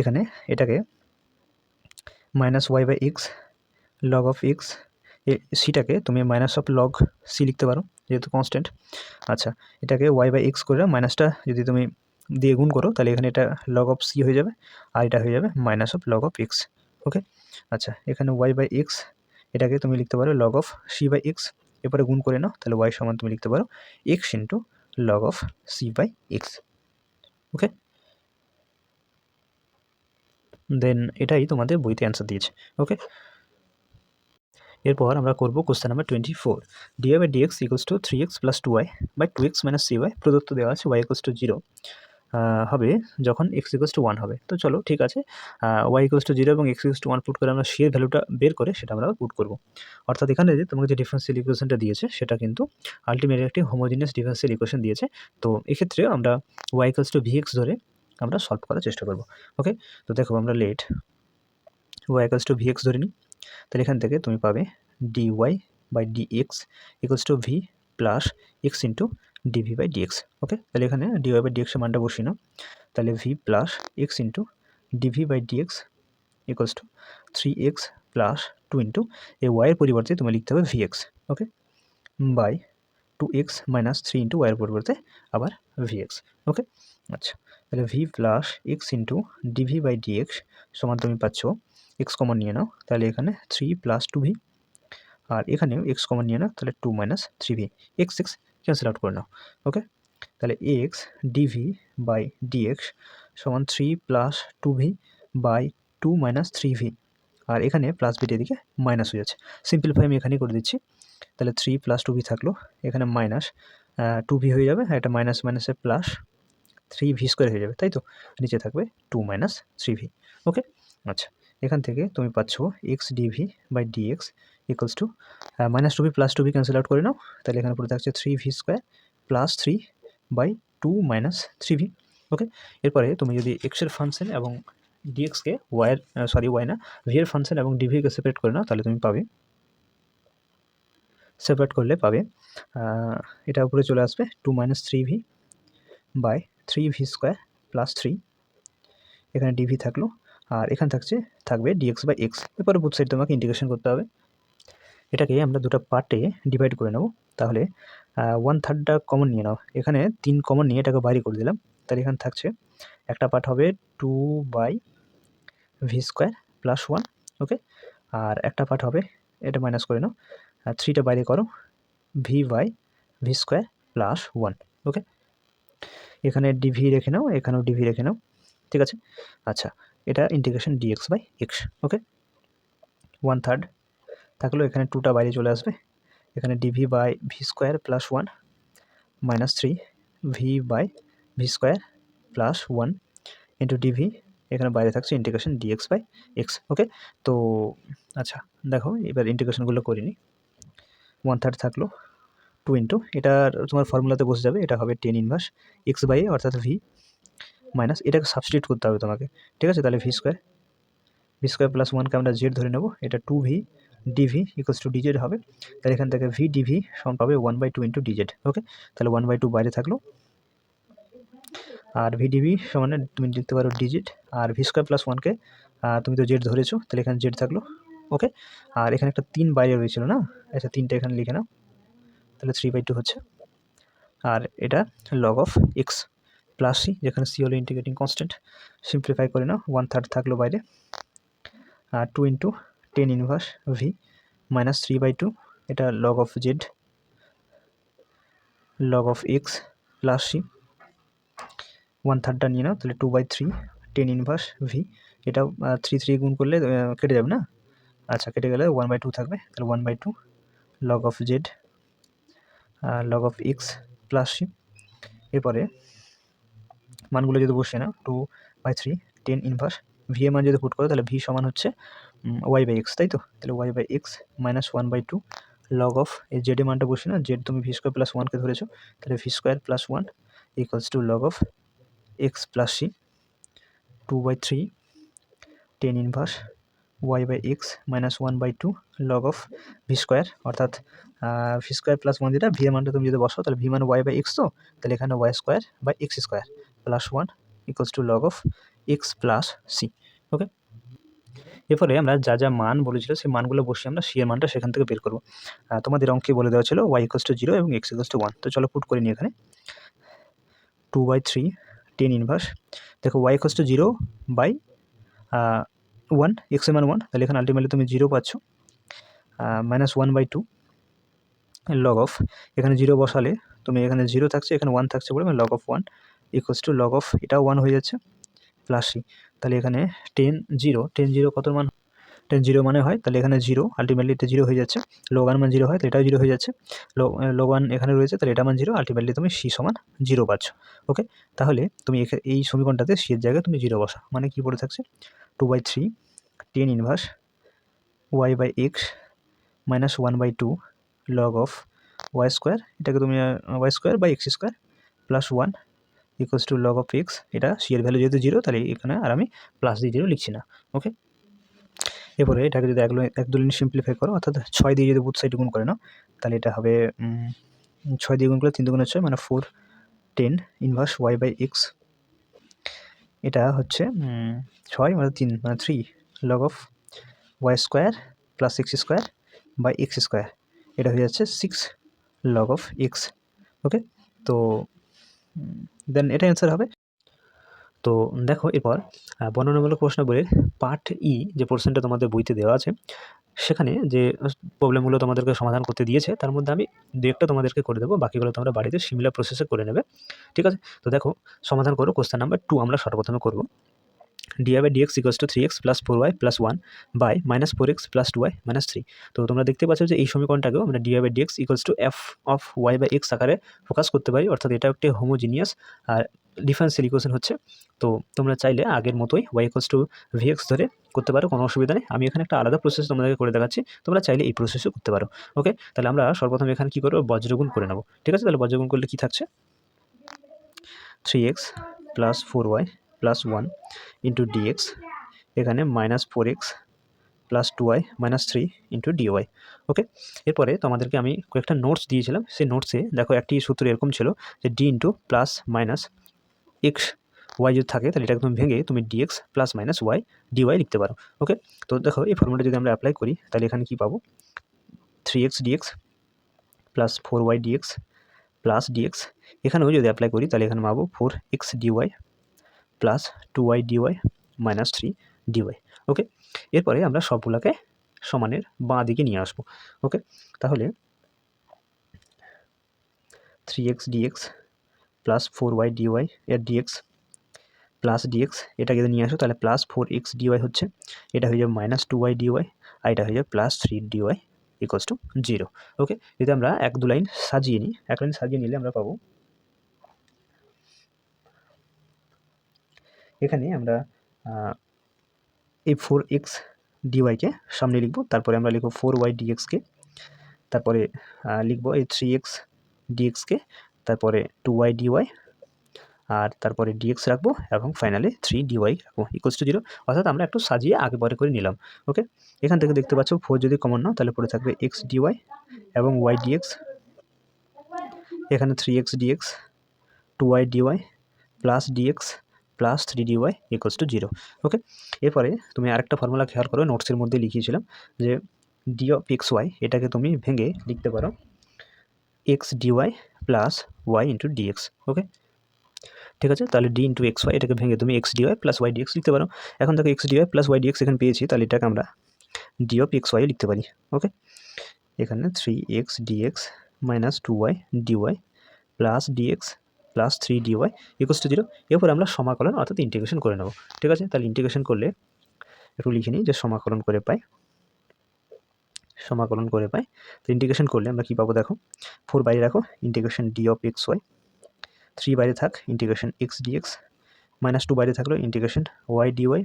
এখানে এটাকে minus y by x log of x, সিটাকে তুমি মাইনাস অফ লগ সি লিখতে পারো যেহেতু কনস্ট্যান্ট, আচ্ছা, এটাকে ওয়াই বাই এক্স করে মাইনাসটা যদি তুমি দিয়ে গুণ করো তাহলে এখানে এটা লগ অফ সি হয়ে যাবে, আর এটা হয়ে যাবে minus of log of x, okay. আচ্ছা, এখানে ওয়াই বাই এক্স এটাকে তুমি লিখতে পারো log of c by x, এরপরে গুণ করে নাও, তাহলে ওয়াই সমান তুমি লিখতে পারো x into log of c by x, okay. Then এটাই তোমাদের বইতে অ্যান্সার দিয়েছে, ওকে। এরপর আমরা করব question number 24, dy by dx equals to 3x plus 2y by 2x minus 3y, প্রদত্ত দেওয়া আছে y ইকুয়ালস টু 0 হবে যখন x ইকুয়ালস টু 1 হবে। তো চলো ঠিক আছে, y ইকুয়ালস টু 0 এবং x ইকুয়ালস টু 1 পুট করে আমরা এর ভ্যালুটা বের করে সেটা আমরা পুট করব। অর্থাৎ এখানে যে তোমাকে যে ডিফারেন্সিয়াল ইকুয়েশনটা দিয়েছে সেটা কিন্তু আলটিমেটলি একটি হোমোজিনিয়াস ডিফারেন্সিয়াল ইকুয়েশন দিয়েছে। তো এক্ষেত্রে আমরা y ইকুয়ালস টু vx ধরে আমরা সলভ করার চেষ্টা করব, ওকে। তো দেখো আমরা let y equals to vx ধরে নিই, তাহলে এখান থেকে তুমি পাবে dy by dx equals to v plus x into dv by dx, okay. তাহলে এখানে dy বাই ডিএক্সের মানটা বসিয়ে নাও, তাহলে v plus x into dv by dx equals to 3x plus 2 into এই ওয়াইয়ের পরিবর্তে তুমি লিখতে হবে vx, okay, by 2x minus 3 into ওয়াইয়ের পরিবর্তে আবার vx, ওকে। আচ্ছা, তাহলে v plus x into dv by dx সমান তুমি পাচ্ছ এক্স কমন নিয়ে নাও, তাহলে এখানে 3 প্লাস 2v, আর এখানেও এক্স কমন নিয়ে নাও, তাহলে 2 minus 3v, x cancel out করে নাও, ওকে। তাহলে এক্স ডিভি বাই ডিএক্স সমান 3 plus 2v by 2 minus 3v, আর এখানে প্লাস বিটা এদিকে মাইনাস হয়ে যাচ্ছে, সিম্পলিফাই আমি এখানেই করে দিচ্ছি, তাহলে 3 প্লাস 2v থাকলো, এখানে মাইনাস 2v হয়ে যাবে, এটা মাইনাস মাইনাসে প্লাস 3v² হয়ে যাবে, তাই তো? নিচে থাকবে 2 - 3v। ওকে, আচ্ছা, এখান থেকে তুমি পাচ্ছ x dv by dx equals to -2v plus 2v cancel out করে নাও, তাহলে এখানে পড়ে থাকছে 3v² প্লাস 3/2 - 3v। ওকে, এরপরে তুমি যদি এক্সের ফাংশন এবং ডিএক্সকে ওয়াই না ভি এর ফাংশন এবং ডিভিকে সেপারেট করে নাও, তাহলে তুমি পাবে, সেপারেট করলে পাবে এটা উপরে চলে আসবে 2 - 3v বাই 3v² প্লাস 3, এখানে ডিভি থাকলো, আর এখানে থাকবে ডিএক্স বাই এক্স। এরপরে বুথ সাইড তোমাকে ইন্টিগ্রেশন করতে হবে। এটাকে আমরা দুটো পার্টে ডিভাইড করে নেব, তাহলে 1/3টা কমন নিয়ে নাও, এখানে 3 কমন নিয়ে এটাকে বাইরে করে দিলাম, তাহলে এখানে থাকছে একটা পার্ট হবে 2/v² প্লাস 1, ওকে, আর একটা পার্ট হবে, এটা মাইনাস করে নাও, 3টা বাইরে করো, v/v² প্লাস 1, ওকে, এখানে ডিভি রেখে নাও, এখানেও ডিভি রেখে নাও, ঠিক আছে। আচ্ছা, এটা integration dx by x, okay, 1/3 থাকলো, এখানে 2টা বাইরে চলে আসবে, এখানে dv by v² plus 1 minus 3v/v² plus 1 into dv, এখানে বাইরে থাকছে integration dx by x, okay. তো আচ্ছা, দেখো এবার ইন্টিগ্রেশনগুলো করে নিই। 1/3 থাকলো, 2 ইন্টু এটার তোমার ফর্মুলাতে বসে যাবে, এটা হবে টেন ইনভার্স এক্স বাই এ, অর্থাৎ ভি মাইনাস এটাকে সাবস্টিটিউট করতে হবে তোমাকে, ঠিক আছে। তাহলে v² প্লাস 1কে আমরা জেড ধরে নেব, এটা 2v DV equals to DZ হবে, তাহলে এখান থেকে ভি ডিভি সমান পাবে 1/2 ইন্টু ডিজেড, ওকে, তাহলে 1/2 বাইরে থাকলো, আর ভি ডিভি সমানে তুমি লিখতে পারো ডিজিট, আর v² প্লাস 1কে তুমি তো জেড ধরেছো, তাহলে এখানে জেড থাকলো, ওকে, আর এখানে একটা 3 বাইরে রয়েছিল না, আচ্ছা 3টা এখানে লিখে নাও, তাহলে 3/2 হচ্ছে, আর এটা log of x plus c, যেখানে সি হলো ইন্টিগ্রেটিং কনস্ট্যান্ট, সিম্পলিফাই করে নাও, 1/3 থাকলো বাইরে, আর 2 into ten inverse v minus 3/2, এটা log of z log of x plus c, 1/3টা নিয়ে নাও, তাহলে 2/3 টেন ইনভার্স ভি, এটা 3 গুণ করলে কেটে যাবে না, আচ্ছা কেটে গেলে 1/2 থাকবে, তাহলে 1/2 log of z log of x plus c. এরপরে মানগুলো যদি বসে না 2/3 টেন ইনভার্স ভি এর মান যদি পুট করো, তাহলে ভি সমান হচ্ছে y/x, তাই তো, তাহলে y/x মাইনাস 1/2 লগ অফ এই জেড এর মানটা বসে না, জেড তুমি v² প্লাস 1কে ধরেছো, তাহলে v² plus 1 equals to log of x plus c 2/3 tan inverse y/x minus 1/2 log of v², অর্থাৎ v² প্লাস 1 যেটা ভি এর মানটা তুমি যদি বসাও, তাহলে ভি মানে y/x, তো তাহলে এখানে y²/x² plus 1 equals to log of x plus c, okay. এরপরে আমরা যা যা মান বলেছিল সেই মানগুলো বসিয়ে আমরা সি এর মানটা সেখান থেকে বের করবো। তোমাদের অঙ্কে বলে দেওয়া ছিল y=0 এবং x=1, তো চলো পুট করে নিই এখানে 2/3 টেন ইনভার্স, দেখো y=0 বাই 1, x এর মান 1, তাহলে এখানে আলটিমেটলি তুমি 0 পাচ্ছ, মাইনাস 1/2 লগ অফ, এখানে 0 বসালে তুমি এখানে 0 থাকছে, এখানে 1 থাকছে বলে log of 1 equals to log of এটাও 1 হয়ে যাচ্ছে প্লাস সি, তাহলে এখানে 10 কত মান, 10 মানে হয়, তাহলে এখানে 0 আলটিমেটলি এটা 0 হয়ে যাচ্ছে, লগ 1 মান 0 হয়, তো এটাও 0 হয়ে যাচ্ছে, লগ 1 এখানে রয়েছে, তাহলে এটা মান 0, আলটিমেটলি তুমি সি সমান 0 পাচ্ছ, ওকে। তাহলে তুমি এই সমীকরণটাতে সি এর জায়গায় তুমি 0 বসা, মানে কি পড়ে থাকছে 2/3 tan inverse y/x minus 1/2 log of y², এটাকে তুমি y²/x² plus 1 equals to log of x, এটা সি এর ভ্যালু যেহেতু 0, তাহলে এখানে আর আমি প্লাস দিয়ে 0 লিখছি না, ওকে। এরপরে এটাকে যদি 1 লাইন সিম্পলিফাই করো, অর্থাৎ 6 দিয়ে যদি বুথ সাইডে গুণ করে নাও, তাহলে এটা হবে 6 দিয়ে গুণ করলে 3 × 6 মানে 4 10 ইনভার্স y/x, এটা হচ্ছে 6 মানে 3 মানে 3 log of y² plus x² by x², এটা হয়ে যাচ্ছে 6 লগ অফ এক্স, ওকে। তো দেন এটা অ্যান্সার হবে। তো দেখো এরপর বর্ণনামূলক প্রশ্নাবলীর পার্ট ই যে পোর্শনটা তোমাদের বইতে দেওয়া আছে, সেখানে যে প্রবলেমগুলো তোমাদেরকে সমাধান করতে দিয়েছে, তার মধ্যে আমি 2-একটা তোমাদেরকে করে দেবো, বাকিগুলো তোমরা বাড়িতে সিমিলার প্রসেসে করে নেবে, ঠিক আছে। তো দেখো সমাধান করো, কোশ্চেন নাম্বার 2 আমরা সর্বপ্রথমে করবো, dy/dx = 3x + 4y + 1 by -4x + 2y - 3। তো তোমরা দেখতে পাচ্ছ যে এই সমীকরণটাকেও আমরা dy/dx = f of y/x আকারে ফোকাস করতে পারি, অর্থাৎ এটা একটি হোমোজিনিয়াস আর ডিফারেন্সিয়াল ইকুয়েশন হচ্ছে। তো তোমরা চাইলে আগের মতোই y ইকুয়ালস টু vx ধরে করতে পারো, কোনো অসুবিধা নেই। আমি এখানে একটা আলাদা প্রসেস তোমাদেরকে করে দেখাচ্ছি, তোমরা চাইলে এই প্রসেসও করতে পারো। ওকে, তাহলে আমরা সর্বপ্রথম এখানে কী করবো, বজ্রগুণ করে নেবো। ঠিক আছে, তাহলে বজ্রগুণ করলে কী থাকছে, 3x plus 4y plus 1 into dx, এখানে minus 4x plus 2y minus 3 into dy. Okay, এরপরে তোমাদেরকে আমি কয়েকটা নোটস দিয়েছিলাম, সেই নোটসে দেখো একটি সূত্র এরকম ছিল যে d into plus minus x y যদি থাকে তাহলে এটাকে তুমি ভেঙে তুমি dx plus minus y dy লিখতে পারো। ওকে, তো দেখো এই ফর্মুলাটা যদি আমরা অ্যাপ্লাই করি তাহলে এখানে কী পাবো, 3x dx plus 4y dx plus dx, এখানেও যদি অ্যাপ্লাই করি তাহলে এখানে পাবো 4x dy plus 2y dy minus 3 dy. Okay, এরপরে আমরা সবগুলোকে সমানের বাঁ দিকে নিয়ে আসবো। ওকে, তাহলে 3x dx plus 4y dy এর ডিএক্স প্লাস ডিএক্স, এটাকে যদি নিয়ে আসো তাহলে প্লাস 4x ডিওয়াই হচ্ছে, এটা হয়ে যাবে মাইনাস 2y ডিওয়াই, আর এটা হয়ে যাবে প্লাস 3 ডিওয়াই ইকুয়ালস টু 0। ওকে, যদি আমরা এক দু লাইন সাজিয়ে নিই, এক লাইন সাজিয়ে নিলে আমরা পাবো, এখানে আমরা এই 4x ডিওয়াইকে সামনে লিখব, তারপরে আমরা লিখব 4y ডিএক্সকে, তারপরে লিখব এই 3x ডিএক্সকে, তারপরে 2y ডিওয়াই, আর তারপরে ডিএক্স রাখবো এবং ফাইনালি 3 ডিওয়াই রাখবো ইকুয়ালস টু 0। অর্থাৎ আমরা একটু সাজিয়ে আগে পরে করে নিলাম। ওকে, এখান থেকে দেখতে পাচ্ছ 4 যদি কমন নাও তাহলে পড়ে থাকবে x ডিওয়াই এবং y ডিএক্স, এখানে 3x dx 2y dy plus dx plus 3 dy equals to 0। Okay, এরপরে তুমি আরেকটা ফর্মুলা খেয়াল করো, নোটসের মধ্যে লিখিয়েছিলাম যে ডি অফ এক্স ওয়াই, এটাকে তুমি ভেঙে লিখতে পারো x dy plus y into dx. Okay, ঠিক আছে, তাহলে ডি ইন্টু এক্স ওয়াই এটাকে ভেঙে তুমি x dy plus y dx লিখতে পারো। এখন দেখো x dy plus y dx এখানে পেয়েছি, তাহলে এটাকে আমরা ডি অফ এক্স ওয়াই লিখতে পারি। ওকে, এখানে 3x dx minus 2y dy plus dx plus 3 dy equals to 0। এরপর আমরা সমাকলন অর্থাৎ ইন্টিগ্রেশন করে নেব। ঠিক আছে, তাহলে ইন্টিগ্রেশন করলে একটু লিখে নিই যে সমাকলন করে পাই, সমাকলন করে পাই। তো ইন্টিগ্রেশন করলে আমরা কী পাবো, দেখো 4 বাইরে রাখো, integration d of x y, 3 বাইরে থাক, ইন্টিগ্রেশন এক্স ডিএক্স, মাইনাস 2 বাইরে থাকলো, integration y dy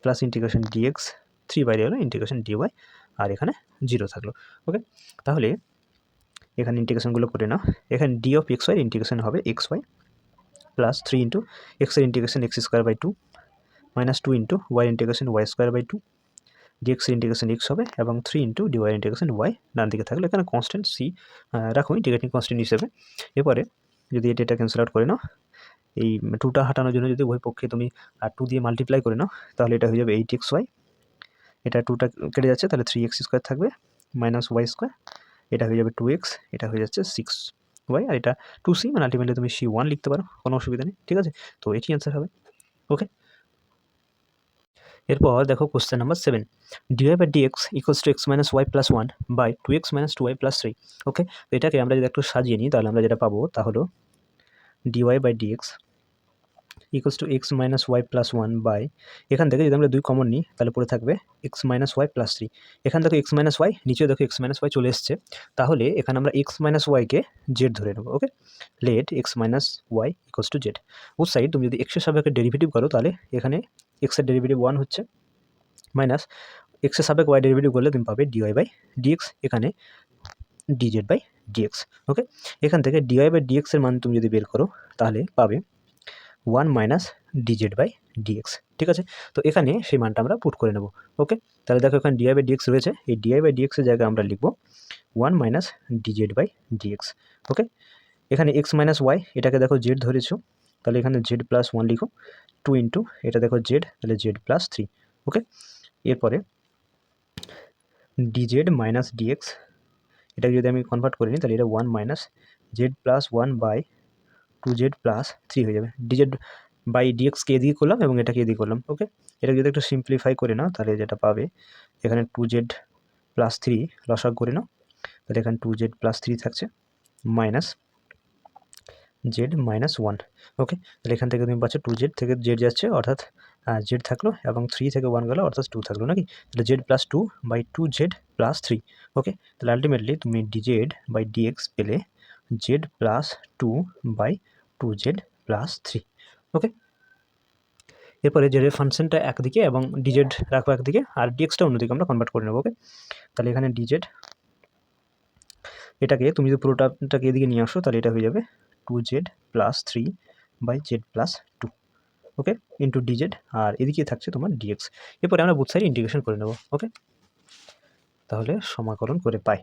plus integration dx, 3 বাইরে হলো ইন্টিগ্রেশন ডিওয়াই, আর এখানে 0 থাকলো। ওকে, তাহলে এখানে ইন্টিগ্রেশনগুলো করে নাও। এখানে d of x y integration হবে এক্স ওয়াই প্লাস 3 ইন্টু এক্সের integration x square by 2 minus 2 into y integration y square by 2, ডিএক্সের ইন্টিগ্রেশন এক্স হবে এবং 3 ইন্টু ডিওয়াই ইন্টিগ্রেশন ওয়াই ডান দিকে থাকলে এখানে কনস্ট্যান্ট সি রাখো ইন্টিগ্রেটিং কনস্ট্যান্ট হিসেবে। এরপরে যদি এটা ক্যান্সেল আউট করে নাও, এই 2টা হাঁটানোর জন্য যদি উভয় পক্ষে তুমি 2 দিয়ে মাল্টিপ্লাই করে নাও তাহলে এটা হয়ে যাবে 8x ওয়াই, এটা 2টা কেটে যাচ্ছে তাহলে 3x স্কোয়ার থাকবে মাইনাস ওয়াই স্কোয়ার, এটা হয়ে যাবে 2x, এটা হয়ে যাচ্ছে 6y, আর এটা 2c, মানে আলটিমেটলি তুমি c1 লিখতে পারো, কোনো অসুবিধা নেই। ঠিক আছে, তো এটি অ্যান্সার হবে। ওকে, এরপর দেখো question number 7, dy by dx equals to x minus y plus 1 by 2x minus 2y plus 3। Okay, তো এটাকে আমরা যদি একটু সাজিয়ে নিই তাহলে আমরা যেটা পাবো তা হলো dy by dx equals to x minus y plus 1 by, এখান থেকে যদি আমরা 2 কমন নিই তাহলে পড়ে থাকবে এক্স মাইনাস ওয়াই প্লাস 3। এখান থেকে এক্স মাইনাস ওয়াই, নিচেও দেখো এক্স মাইনাস ওয়াই চলে এসছে, তাহলে এখানে আমরা এক্স মাইনাস ওয়াইকে জেড ধরে নেবো। Okay, let x minus y equals to z. ও সাইড তুমি যদি এক্সের সাপেক্ষে ডেরিভেটিভ করো তাহলে এখানে এক্সের ডেরিভেটিভ 1 হচ্ছে, মাইনাস এক্সের সাপেক্ষে ওয়াই ডেরিভেটিভ করলে তুমি পাবে ডিওয়াই বাই ডিএক্স, এখানে ডিজেড বাই ডিএক্স। ওকে, এখান থেকে ডিওয়াই বাই ডিএক্সের মান তুমি যদি বের করো তাহলে পাবে 1 মাইনাস ডিজেড বাই ডিএক্স। ঠিক আছে, তো এখানে সেই মানটা আমরা পুট করে নেব। ওকে, তাহলে দেখো এখানে ডিআই বাই ডিএক্স রয়েছে, এই ডিআই বাই ডিএক্সের জায়গায় আমরা লিখব 1 মাইনাস ডিজেড বাই ডিএক্স। ওকে, এখানে এক্স মাইনাস ওয়াই, এটাকে দেখো জেড ধরেছো, তাহলে এখানে জেড প্লাস 1 লিখো, 2 ইন্টু এটা দেখো জেড, তাহলে জেড প্লাস 3। ওকে, এরপরে ডিজেড মাইনাস ডিএক্স, এটাকে যদি আমি কনভার্ট করে নিই তাহলে এটা 1 minus z plus 1 by 2z plus 3 হয়ে যাবে। ডিজেড বাই ডিএক্সকে এদিকে করলাম এবং এটাকে এদিকে করলাম। ওকে, এটাকে যদি একটু সিম্পলিফাই করে নাও তাহলে যেটা পাবে এখানে 2z প্লাস 3 লসাগু করে নাও, তাহলে এখানে 2z প্লাস 3 থাকছে মাইনাস জেড মাইনাস 1। ওকে, তাহলে এখান থেকে তুমি পাচ্ছ 2z থেকে জেড যাচ্ছে অর্থাৎ জেড থাকলো এবং 3 থেকে 1 গেলো অর্থাৎ 2 থাকলো নাকি, তাহলে z plus 2 by 2z plus 3। Okay, তাহলে আলটিমেটলি তুমি ডিজেড বাই ডিএক্স পেলে z plus 2 by 2z plus 3। Okay, এরপরে জেডের ফাংশনটা একদিকে এবং ডিজেড রাখবো একদিকে আর ডিএক্সটা অন্যদিকে আমরা কনভার্ট করে নেবো। ওকে, তাহলে এখানে ডিজেড এটাকে তুমি যদি পুরোটাকে এদিকে নিয়ে আসো তাহলে এটা হয়ে যাবে 2z প্লাস 3/z প্লাস 2। ওকে, ইন্টু ডিজেড আর এদিকে থাকছে তোমার ডিএক্স। এরপরে আমরা বোথ সাইড ইন্টিগ্রেশন করে নেব। ওকে, তাহলে সমাকলন করে পাই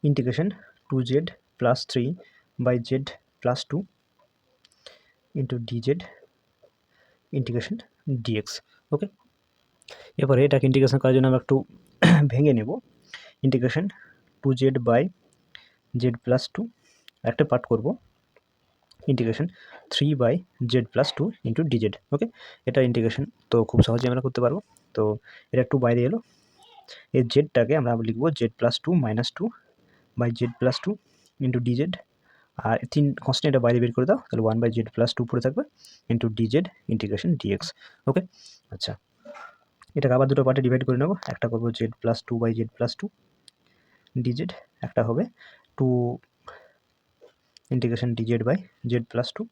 integration 2z plus 3/z plus 2 into dz integration dx. Okay, এরপরে এটাকে ইন্টিগ্রেশন করার জন্য আমরা একটু ভেঙে নেব। ইন্টিগ্রেশন 2z/z প্লাস 2 একটা পার্ট করব integration 3/z plus 2 into dz. Okay, এটা ইন্টিগ্রেশন তো খুব সহজে আমরা করতে পারবো। তো এটা একটু বাইরে এলো, এই জেডটাকে আমরা লিখবো z plus 2 minus 2/z plus 2 into dz আর 3 কনস্ট্যান্ট এটা বাইরে বের করে দাও, তাহলে 1/z প্লাস 2 পড়ে থাকবে into dz integration dx. Okay, আচ্ছা এটাকে আবার দুটো পার্টে ডিভাইড করে নেব। একটা করবো z plus 2/z plus 2 DZ, একটা হবে 2 integration dz by z plus 2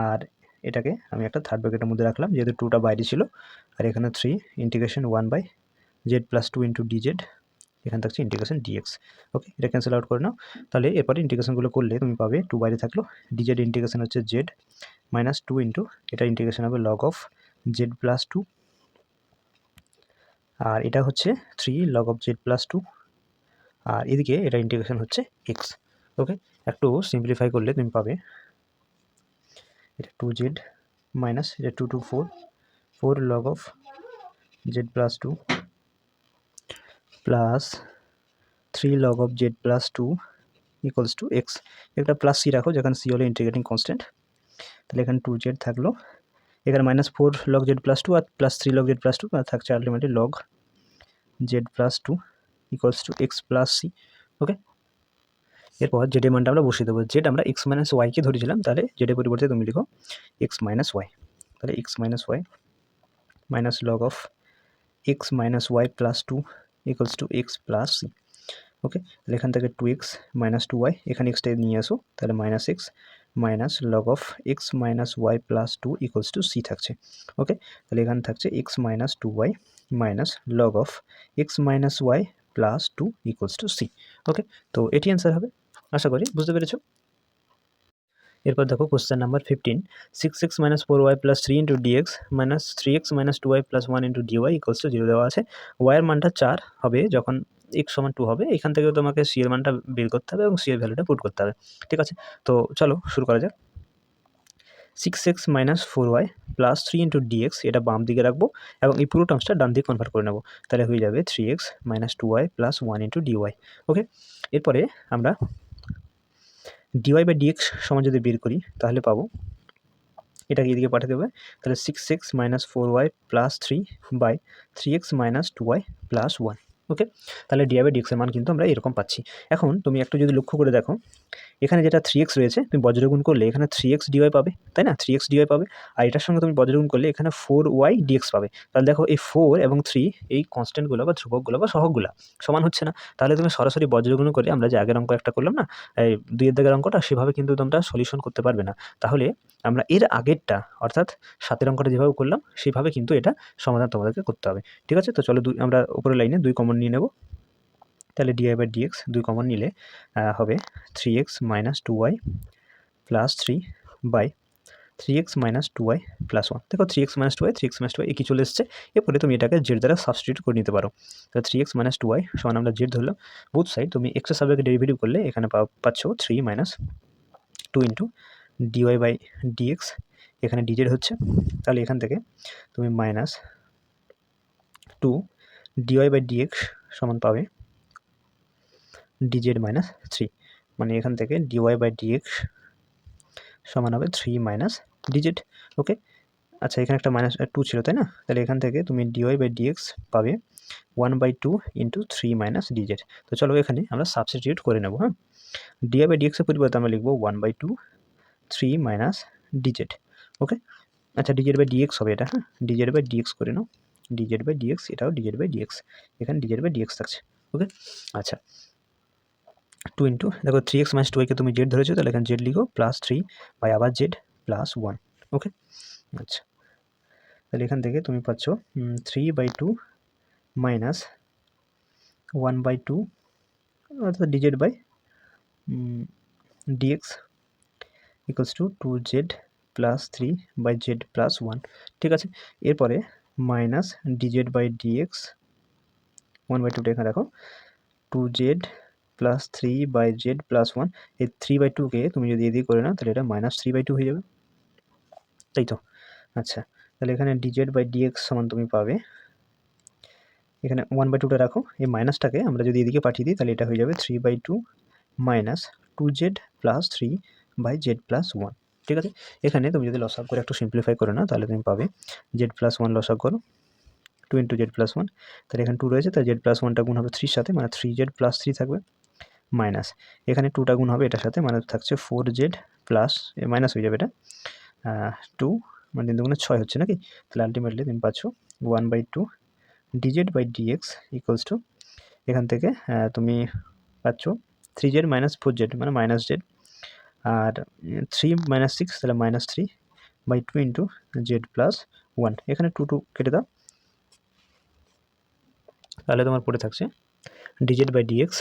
আর এটাকে আমি একটা থার্ড ব্র্যাকেটের মধ্যে রাখলাম যেহেতু 2টা বাইরে ছিল। আর এখানে 3 integration 1/z plus 2 into dz, এখানে থাকছে ইন্টিগ্রেশন ডিএক্স। ওকে, এটা ক্যান্সেল আউট করে নাও। তাহলে এরপরে ইন্টিগ্রেশনগুলো করলে তুমি পাবে 2 বাইরে থাকলো, ডিজেড ইন্টিগ্রেশন হচ্ছে জেড মাইনাস 2 ইন্টু এটা ইন্টিগ্রেশন হবে লগ অফ জেড প্লাস 2 আর এটা হচ্ছে 3 লগ অফ জেড প্লাস 2 আর এদিকে এটা ইন্টিগ্রেশন হচ্ছে এক্স। ওকে, একটু সিম্পলিফাই করলে তুমি পাবে এটা 2z মাইনাস এটা 2 to 4 log of Z plus 2 plus 3 log of Z plus 2 equals to x. একটা প্লাস সি রাখো যেখানে সি হলো ইন্টিগ্রেটিং কনস্ট্যান্ট। তাহলে এখানে 2z থাকলো, এখানে মাইনাস 4 লগ জেড প্লাস 2 আর প্লাস 3 লগ জেড প্লাস 2 আর থাকছে ultimately log z plus 2 equals to x plus c. Okay, এরপর জেডের মানটা আমরা বসিয়ে দেবো। জেড আমরা এক্স মাইনাস ওয়াইকে ধরেছিলাম, তাহলে জেডের পরিবর্তে তুমি লিখো এক্স মাইনাস ওয়াই। তাহলে x minus y minus log of x minus y plus 2 equals to x plus c. Okay, তাহলে এখান থেকে 2x মাইনাস 2y এখানে এক্সটা নিয়ে আসো, তাহলে minus x minus log of x minus y plus 2 equals to c থাকছে। Okay, তাহলে এখানে থাকছে x minus 2y minus log of x minus y plus 2 equals to c. Okay, তো এটি অ্যান্সার হবে। আশা করি বুঝতে পেরেছো। এরপর দেখো question number 15, 6x minus 4y plus 3 into dx minus 3x minus 2y plus 1 into dy equals to 0 দেওয়া আছে। ওয়াইয়ের মানটা 4 হবে যখন x সমান 2 হবে। এখান থেকে তোমাকে সি এর মানটা বের করতে হবে এবং সি এর ভ্যালুটা পুট করতে হবে। ঠিক আছে, তো চলো শুরু করা যাক। 6x minus 4y plus 3 into dx এটা বাম দিকে রাখবো এবং এই পুরো টার্মসটা ডান দিকে কনভার্ট করে নেবো। তাহলে হয়ে যাবে 3x minus 2y plus 1 into dy. Okay, এরপরে আমরা ডিওয়াই বাই ডিএক্স সমান যদি বের করি তাহলে পাবো এটাকে এদিকে পাঠাতে হবে। তাহলে 6x minus 4y plus 3/3x minus 2y plus 1। Okay, তাহলে ডিওয়াই বাই ডিএক্সের মান কিন্তু আমরা এরকম পাচ্ছি। এখন তুমি একটু যদি লক্ষ্য করে দেখো এখানে যেটা 3x রয়েছে তুমি বজ্রগুণ করলে এখানে 3x ডিওয়াই পাবে, তাই না? 3x ডিওয়াই পাবে আর এটার সঙ্গে তুমি বজ্রগুণ করলে এখানে 4y ডিএক্স পাবে। তাহলে দেখো এই 4 এবং 3 এই কনস্ট্যান্টগুলো বা ধ্রুবকগুলো বা সহগগুলো সমান হচ্ছে না। তাহলে তুমি সরাসরি বজ্রগুণ করে আমরা যে আগের অঙ্ক একটা করলাম না এই 2 এর দাগের অঙ্কটা, সেভাবে কিন্তু তোমরা সলিউশন করতে পারবে না। তাহলে আমরা এর আগেরটা অর্থাৎ 7 অঙ্কটা যেভাবে করলাম সেভাবে কিন্তু এটা সমাধান তোমাদেরকে করতে হবে। ঠিক আছে, তো চলো আমরা উপরের লাইনে 2 কমন নিয়ে নেব। তাহলে ডিআই বাই ডিএক্স 2 কমন নিলে হবে 3x minus 2y plus 3/3x minus 2y plus 1। দেখো 3x minus 2y 3x minus 2y একই চলে এসছে। এরপরে তুমি এটাকে জেড দ্বারা সাবস্টিটিউট করে নিতে পারো। তাহলে 3x মাইনাস 2y সমান আমরা জেড ধরলাম। বোথ সাইড তুমি এক্স এর সাপেক্ষে ডেরিভেটিভ করলে এখানে পাচ্ছ 3 minus 2 into dy by dx, এখানে ডিজেড হচ্ছে। তাহলে এখান থেকে তুমি মাইনাস 2 ডিওয়াই বাই ডিএক্স সমান পাবে ডিজেড মাইনাস 3, মানে এখান থেকে ডিওয়াই বাই ডিএক্স সমান হবে 3 মাইনাস ডিজেড। ওকে, আচ্ছা এখানে একটা মাইনাস 2 ছিল তাই না? তাহলে এখান থেকে তুমি ডিওয়াই বাই ডিএক্স পাবে 1/2 ইন্টু 3 মাইনাস ডিজেড। তো চলো এখানে আমরা সাবস্টিটিউট করে নেব। হ্যাঁ, ডিওয়াই বাই ডিএক্সের পরিবর্তে আমরা লিখবো 1/2 3 মাইনাস ডিজেড। ওকে, আচ্ছা ডিজেড বাই ডিএক্স হবে এটা। হ্যাঁ, ডিজেড বাই ডিএক্স করে নাও, ডিজেড বাই ডিএক্স, এটাও ডিজেড বাই ডিএক্স, এখানে ডিজেড বাই ডিএক্স থাকছে। ওকে, আচ্ছা টু ইন্টু দেখো 3x মাইনাস 2yকে তুমি জেড ধরেছো, তাহলে এখানে জেড লিখো +3 বাই আবার জেড +1। ওকে, আচ্ছা, তাহলে এখান থেকে তুমি পাচ্ছ 3/2 মাইনাস 1/2 অর্থাৎ dz by dx equals to 2z +3 by z +1। ঠিক আছে, এরপরে মাইনাস ডিজেড বাই ডিএক্স 1/2টা এখানে রাখো, 2z +3 বাই জেড +1। এই 3/2কে তুমি যদি এদিকে করে নাও তাহলে এটা -3/2 হয়ে যাবে, তাই তো? আচ্ছা, তাহলে এখানে ডিজেড বাই ডিএক্স সমান তুমি পাবে, এখানে 1/2টা রাখো, এই মাইনাসটাকে আমরা যদি এদিকে পাঠিয়ে দিই তাহলে এটা হয়ে যাবে 3/2 মাইনাস 2z +3 বাই জেড +1। ঠিক আছে, এখানে তুমি যদি লসাগু করে একটু সিম্পলিফাই করে নাও তাহলে তুমি পাবে জেড +1 লসাগু করো 2 ইন্টু জেড +1, তাহলে এখানে 2 রয়েছে, তাই জেড +1টা গুণ হবে 3 সাথে, মানে 3z +3 থাকবে, মাইনাস এখানে 2টা গুণ হবে এটার সাথে, মানে থাকছে 4z প্লাস মাইনাস হয়ে যাবে এটা 2, মানে 3 দুগুণে 6 হচ্ছে নাকি? তাহলে আলটিমেটলি তুমি পাচ্ছ 1/2 dz by dx equals to, এখান থেকে তুমি পাচ্ছ 3z মাইনাস 4z মানে মাইনাস জেড, আর 3 মাইনাস 6 তাহলে -3/2 ইন্টু জেড +1, এখানে 2 কেটে দাও, তাহলে তোমার পড়ে থাকছে dz by dx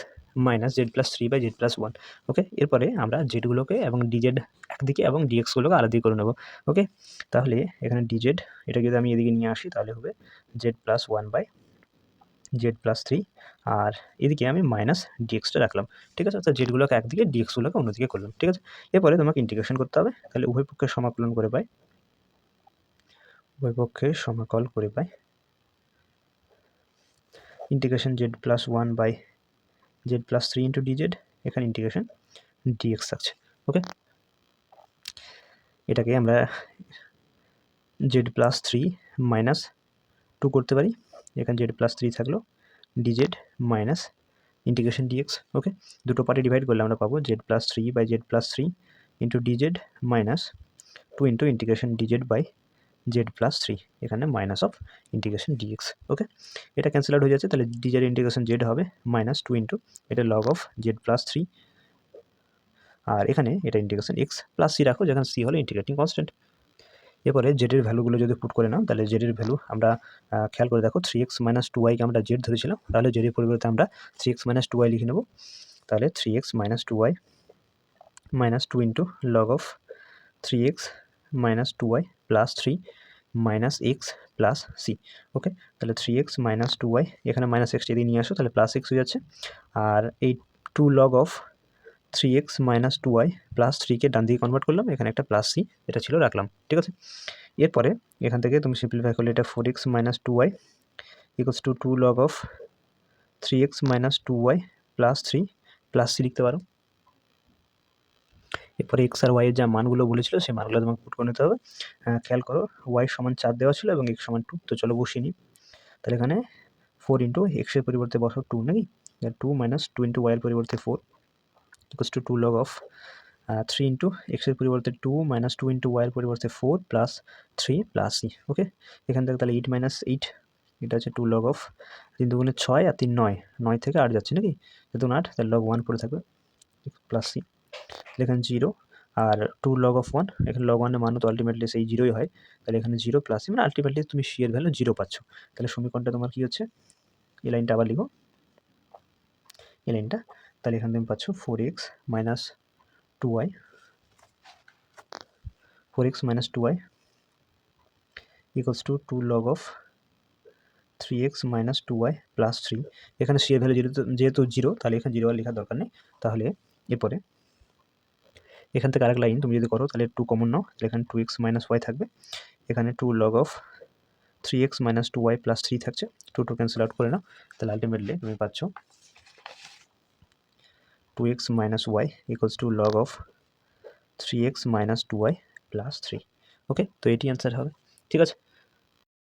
minus z +3 by z +1। Okay, এরপরে আমরা জেডগুলোকে এবং ডিজেড একদিকে এবং ডিএক্সগুলোকে আলাদা করে নেব। ওকে, তাহলে এখানে ডিজেড এটা যদি আমি এদিকে নিয়ে আসি তাহলে হবে জেড +1 বাই জেড +3, আর এদিকে আমি মাইনাস ডিএক্সটা রাখলাম। ঠিক আছে, অর্থাৎ জেডগুলোকে একদিকে ডিএক্সগুলোকে অন্যদিকে করলাম। ঠিক আছে, এরপরে তোমাকে ইন্টিগ্রেশন করতে হবে, তাহলে উভয় পক্ষের সমাকলন করে পাই, উভয় পক্ষের সমাকল করে পাই integration z +1 by z +3 into dz, এখানে ইন্টিগ্রেশন ডিএক্স থাকছে। ওকে, এটাকে আমরা জেড +3 মাইনাস 2 করতে পারি, এখানে জেড +3 থাকলো dz minus integration dx. Okay, দুটো পার্টে ডিভাইড করলে আমরা পাবো z +3 by z +3 into dz minus 2 into integration dz by z +3, এখানে minus of integration dx. Okay, এটা ক্যান্সেল আউট হয়ে যাচ্ছে, তাহলে ডিজেড ইন্টিগ্রেশন জেড হবে -2 ইন্টু এটা লগ অফ জেড +3, আর এখানে এটা ইন্টিগ্রেশন এক্স প্লাস সি রাখো, যেখানে সি হলো ইন্টিগ্রেটিং কনস্ট্যান্ট। এরপরে জেডের ভ্যালুগুলো যদি পুট করে নাও তাহলে জেডের ভ্যালু আমরা খেয়াল করে দেখো 3x - 2yকে আমরা জেড ধরেছিলাম, তাহলে জেডের পরিবর্তে আমরা 3x - 2y লিখে নেব, তাহলে 3x - 2y minus 2 into log of 3x - 2y plus 3 minus x plus c. Okay, তাহলে 3x - 2y এখানে মাইনাস এক্স যদি নিয়ে আসো তাহলে প্লাস এক্স হয়ে যাচ্ছে, আর এই 2 log of 3x - 2y plus 3কে ডান দিকে কনভার্ট করলাম, এখানে একটা প্লাস সি এটা ছিল রাখলাম। ঠিক আছে, এরপরে এখান থেকে তুমি সিম্পলিফাই করলে এটা 4x - 2y equals to 2 log of 3x - 2y plus 3 plus c লিখতে পারো। এরপরে এক্স আর ওয়াইয়ের যা মানগুলো বলেছিল সেই মানগুলো তোমাকে পুট করে নিতে হবে। খেয়াল করো ওয়াই সমান 4 দেওয়া ছিল এবং এক্স সমান 2, তো চলো বসিয়ে নিই। তাহলে এখানে 4 ইন্টু এক্সের পরিবর্তে বসো 2 নাকি, 2 মাইনাস 2 ইন্টু ওয়াইয়ের পরিবর্তে 4 equals to 2 log of 3 into এক্সের পরিবর্তে 2 মাইনাস 2 ইন্টু ওয়াইয়ের পরিবর্তে 4 প্লাস 3 প্লাস সি। ওকে, এখান থেকে তাহলে 8 - 8 এটা হচ্ছে 2 লগ অফ 3 দুগুণে 6 আর 3 9, 9 থেকে 8 যাচ্ছে নাকি, যেহেতু 8 তাহলে লগ 1 পড়ে থাকবে প্লাস সি, এখানে 0 আর 2 লগ অফ 1, এখানে লগ 1 এর মানও তো আলটিমেটলি সেই 0ই হয়, তাহলে এখানে 0 প্লাস সি, মানে আলটিমেটলি তুমি সি এর ভ্যালু 0 পাচ্ছ। তাহলে সমীকরণটা তোমার কী হচ্ছে, এই লাইনটা আবার লিখো, এই লাইনটা, তাহলে এখানে তুমি পাচ্ছ 4x - 2y 4x - 2y equals to 2 log of 3x - 2y plus 3, এখানে সি এর ভ্যালু যেহেতু 0 তাহলে এখানে 0 আর লেখার দরকার নেই। তাহলে এরপরে এখান থেকে আরেক লাইন তুমি যদি করো তাহলে 2 কমন নাও, তাহলে এখানে 2x - y থাকবে, এখানে 2 log of 3x - 2y plus 3 থাকছে, 2 ক্যান্সেল আউট করে নাও, তাহলে আলটিমেটলি তুমি পাচ্ছ 2x - y equals to log of 3x - 2y plus 3। Okay, তো এটি অ্যান্সার হবে। ঠিক আছে,